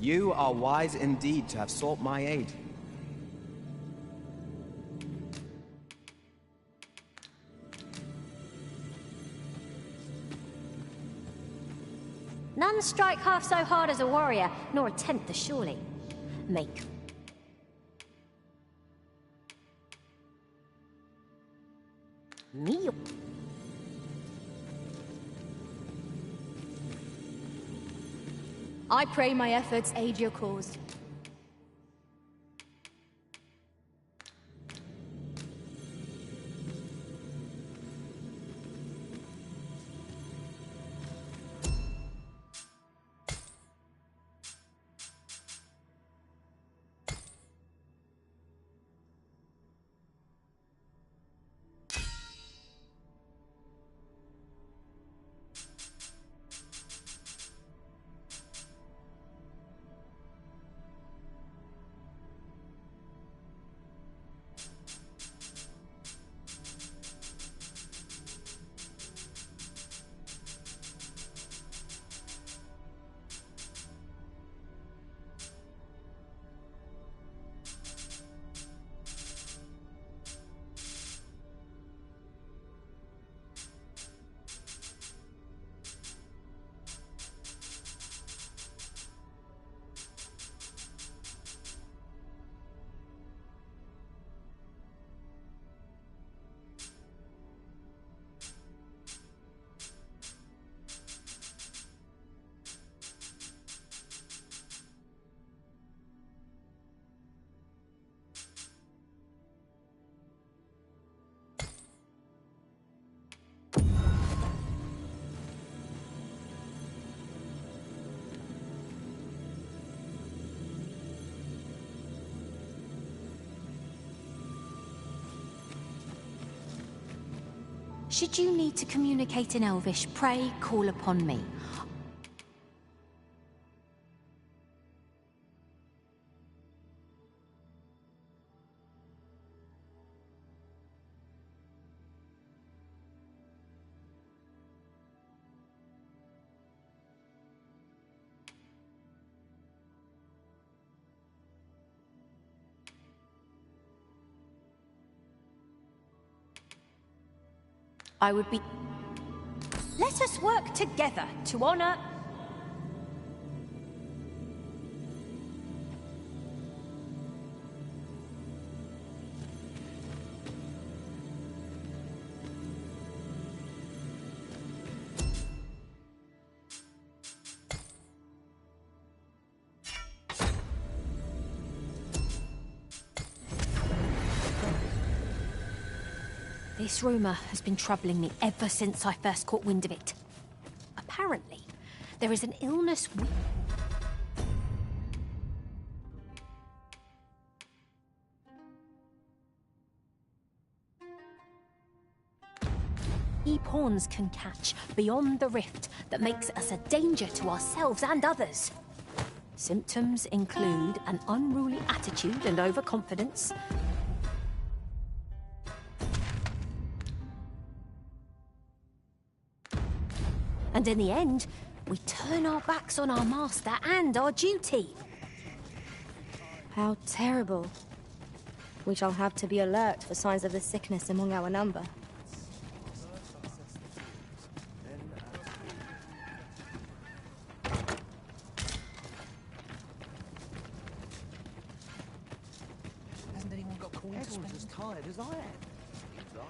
You are wise indeed to have sought my aid. None strike half so hard as a warrior, nor attempt the surely. Make. Me. I pray my efforts aid your cause. Should you need to communicate in Elvish, pray call upon me. I would be... Let us work together to honor... This rumor has been troubling me ever since I first caught wind of it. Apparently, there is an illness... pawns can catch beyond the rift that makes us a danger to ourselves and others. Symptoms include an unruly attitude and overconfidence, and in the end, we turn our backs on our master and our duty. How terrible. We shall have to be alert for signs of the sickness among our number. Hasn't anyone got coins? Everyone's as tired as I am. Seems like.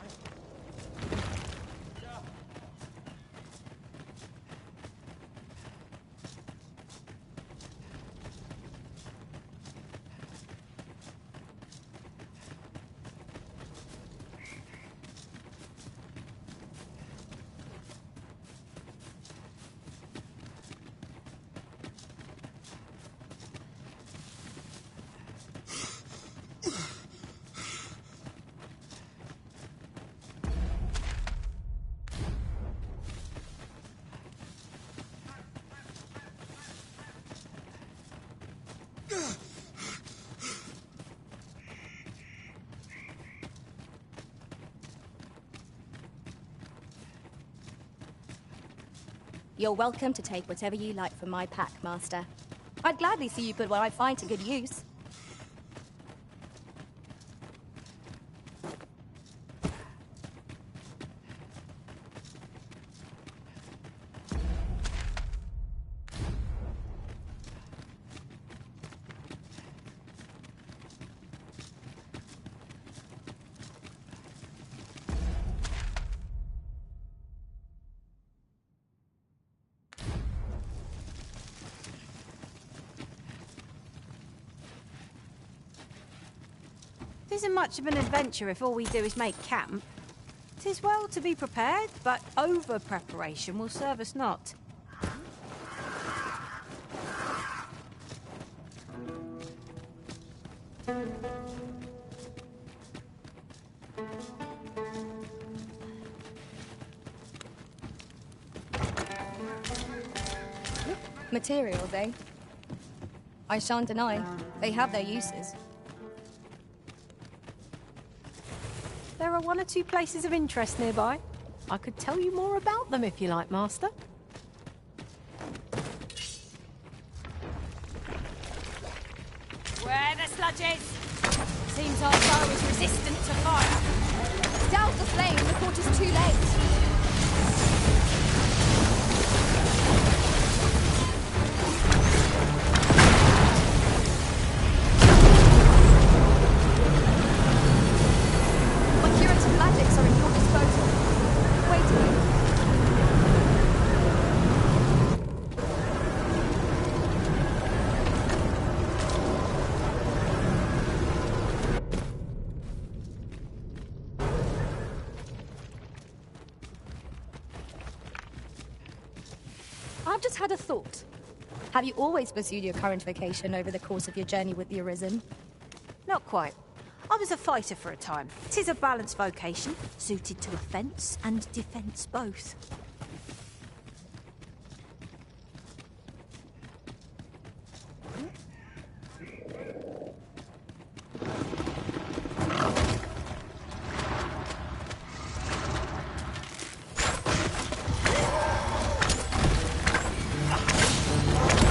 You're welcome to take whatever you like from my pack, Master. I'd gladly see you put what I find to good use. It isn't much of an adventure if all we do is make camp. 'Tis well to be prepared, but over-preparation will serve us not. Materials, eh? I shan't deny, they have their uses. There are one or two places of interest nearby. I could tell you more about them if you like, Master. Where the sludge is! Seems our foe is resistant to fire. Douse the flame, the court is too late. Magics are at your disposal. Wait a minute. I've just had a thought. Have you always pursued your current vocation over the course of your journey with the Arisen? Not quite. I was a fighter for a time. 'Tis a balanced vocation, suited to offence and defence both.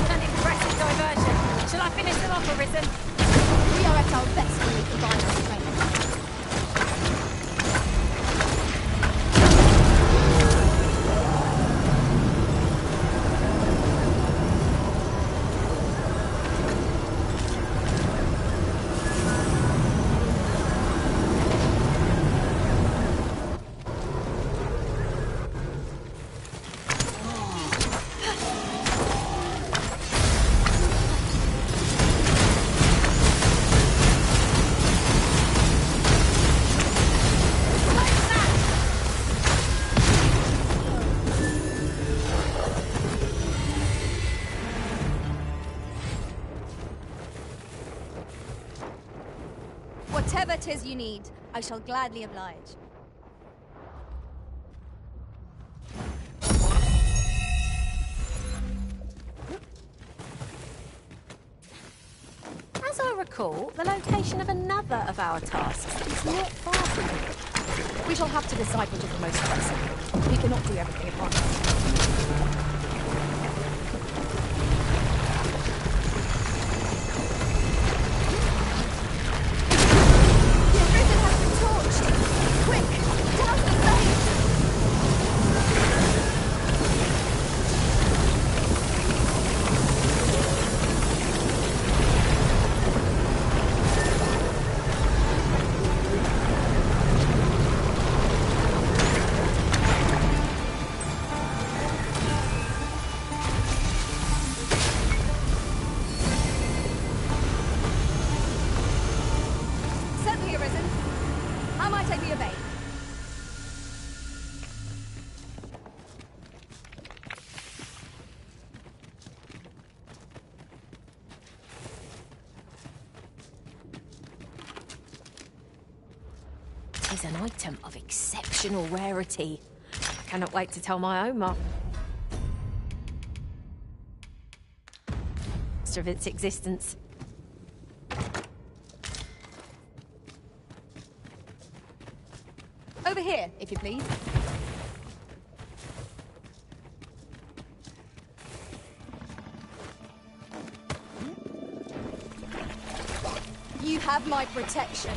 An impressive diversion. Shall I finish them off, Arisen? We are at our best when we combine our strength. Whatever 'tis you need, I shall gladly oblige. recall, the location of another of our tasks is not far from here. We shall have to decide which is the most pressing. We cannot do everything at once. Is an item of exceptional rarity. I cannot wait to tell my own master of its existence. Over here, if you please. You have my protection.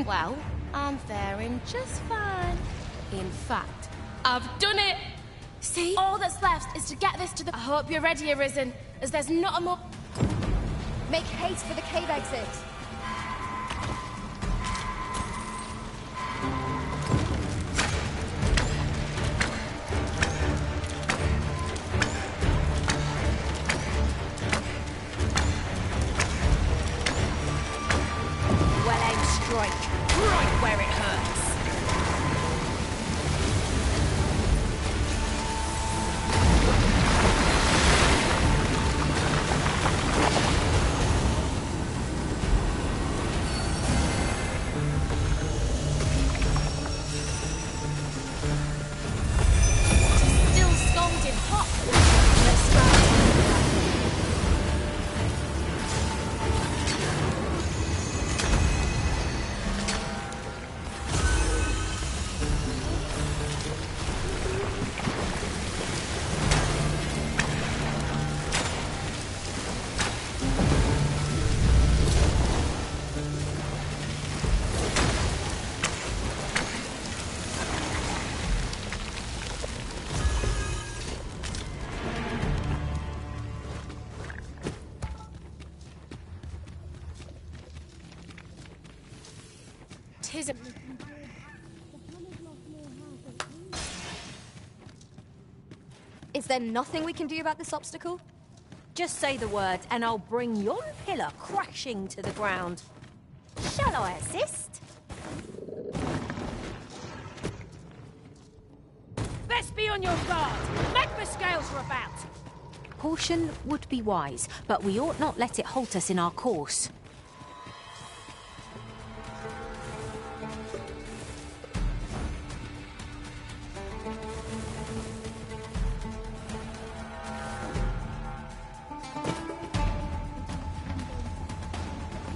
Well, I'm faring just fine. In fact, I've done it! See? All that's left is to get this to the... I hope you're ready, Arisen, as there's not a more... Make haste for the cave exit. Right where it hurts. Still scalding hot. Let's try. Is there nothing we can do about this obstacle? Just say the word, and I'll bring yon pillar crashing to the ground. Shall I assist? Best be on your guard. Magma scales are about. Caution would be wise, but we ought not let it halt us in our course.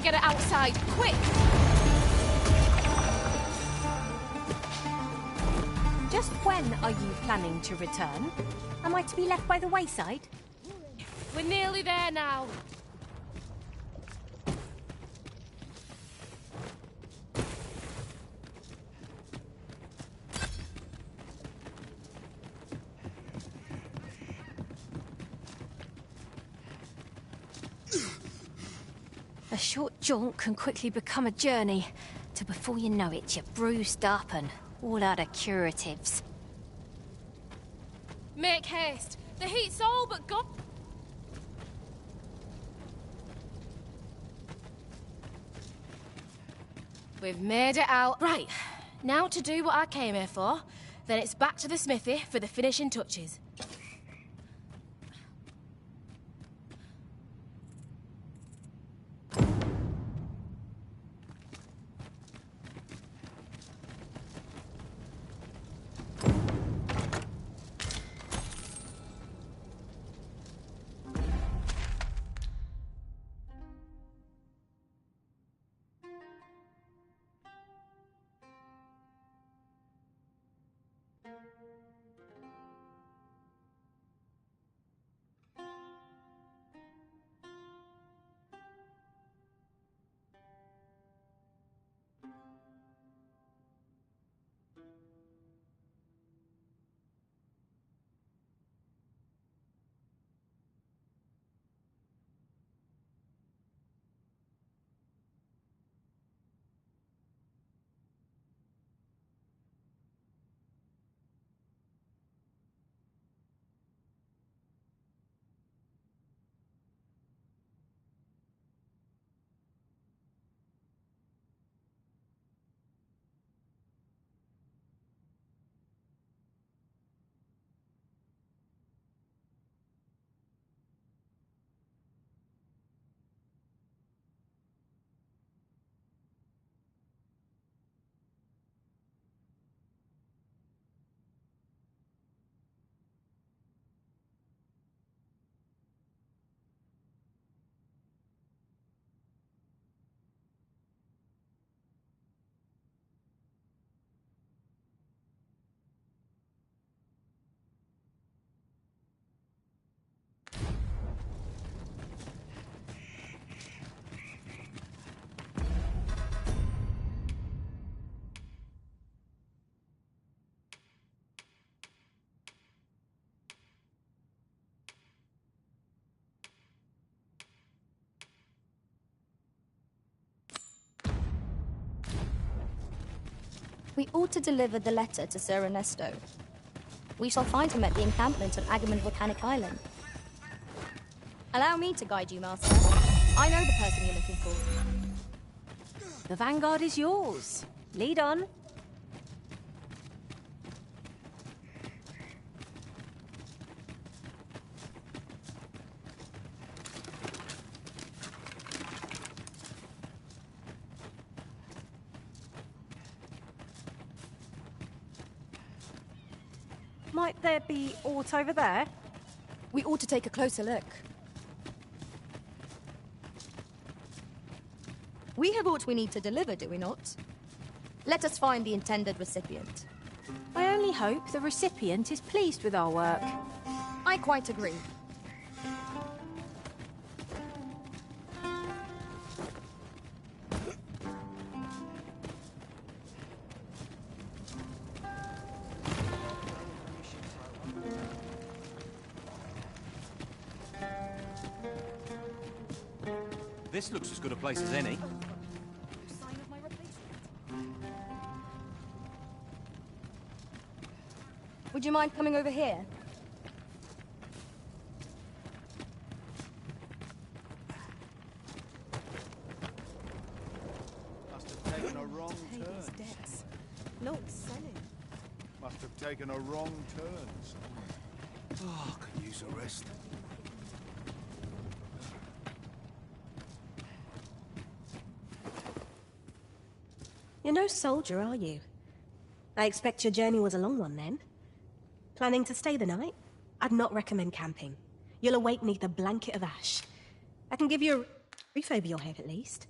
Get it outside, quick! Just when are you planning to return? Am I to be left by the wayside? We're nearly there now. A short jaunt can quickly become a journey, till before you know it, you're bruised up and all out of curatives. Make haste. The heat's all but gone. We've made it out. Right, now to do what I came here for. Then it's back to the smithy for the finishing touches. We ought to deliver the letter to Sir Ernesto. We shall find him at the encampment on Agamemnon Volcanic Island. Allow me to guide you, Master. I know the person you're looking for. The vanguard is yours. Lead on. Might there be aught over there? We ought to take a closer look. We have aught we need to deliver, do we not? Let us find the intended recipient. I only hope the recipient is pleased with our work. I quite agree. This looks as good a place as any. Would you mind coming over here? Must have taken a wrong turn. Lord selling. Must have taken a wrong turn. Oh, I could use a rest. You're no soldier, are you? I expect your journey was a long one, then? Planning to stay the night? I'd not recommend camping. You'll awake neath a blanket of ash. I can give you a roof over your head, at least.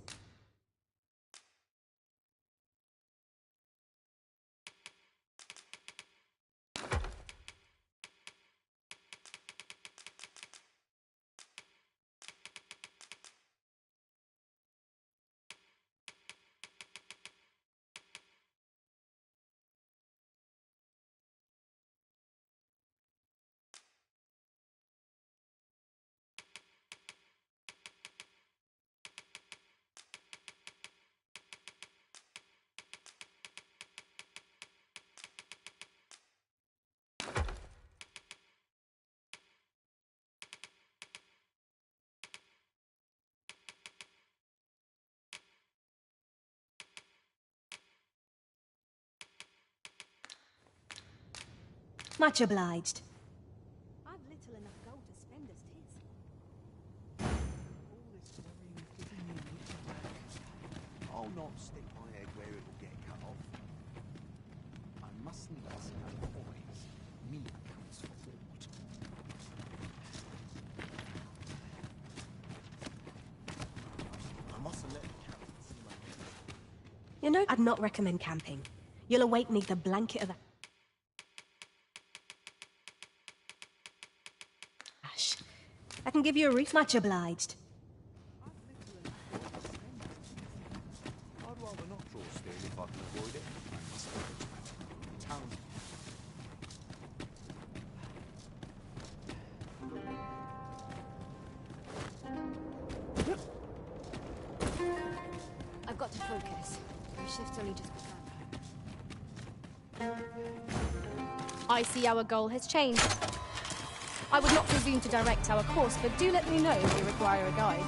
Much obliged. I've little enough gold to spend as tis. All this worrying is giving me looking back. I'll not stick my head where it will get cut off. I must needs have poise. Me counts for aught. I mustn't let the captain see my head. You know, I'd not recommend camping. You'll awake neath the blanket of ash. I can give you a reef. Much obliged. I'd rather not draw steel if I can avoid it. I must go to town. I've got to focus. My shift's only just begun. I see our goal has changed. I would not presume to direct our course, but do let me know if you require a guide.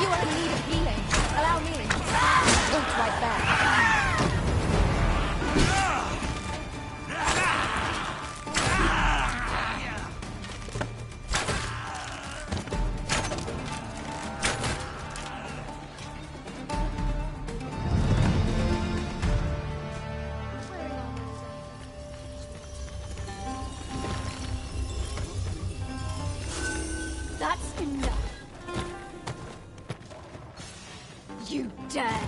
You are in need of healing. Allow me. Wait right there. That's enough. You dare!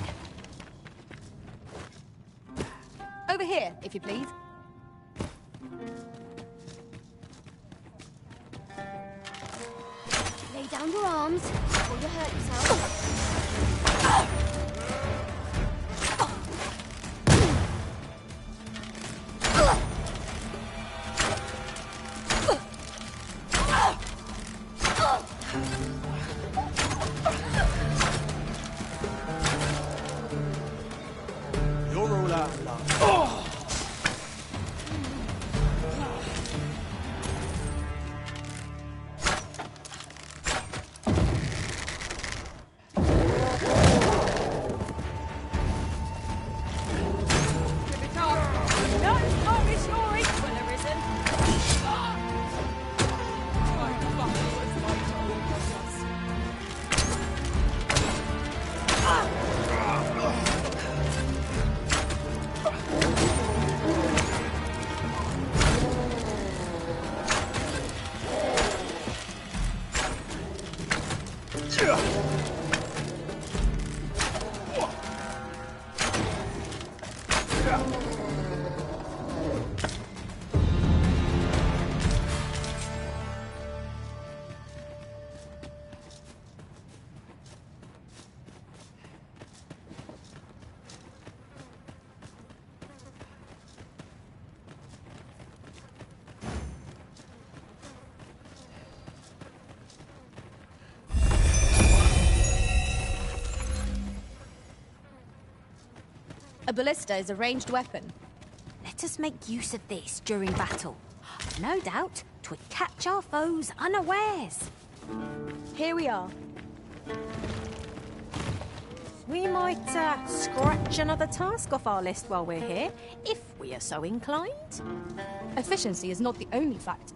Over here, if you please. Lay down your arms before you hurt yourself. You're all out of luck. A ballista is a ranged weapon. Let us make use of this during battle. No doubt, 'twould catch our foes unawares. Here we are. We might scratch another task off our list while we're here, if we are so inclined. Efficiency is not the only fact.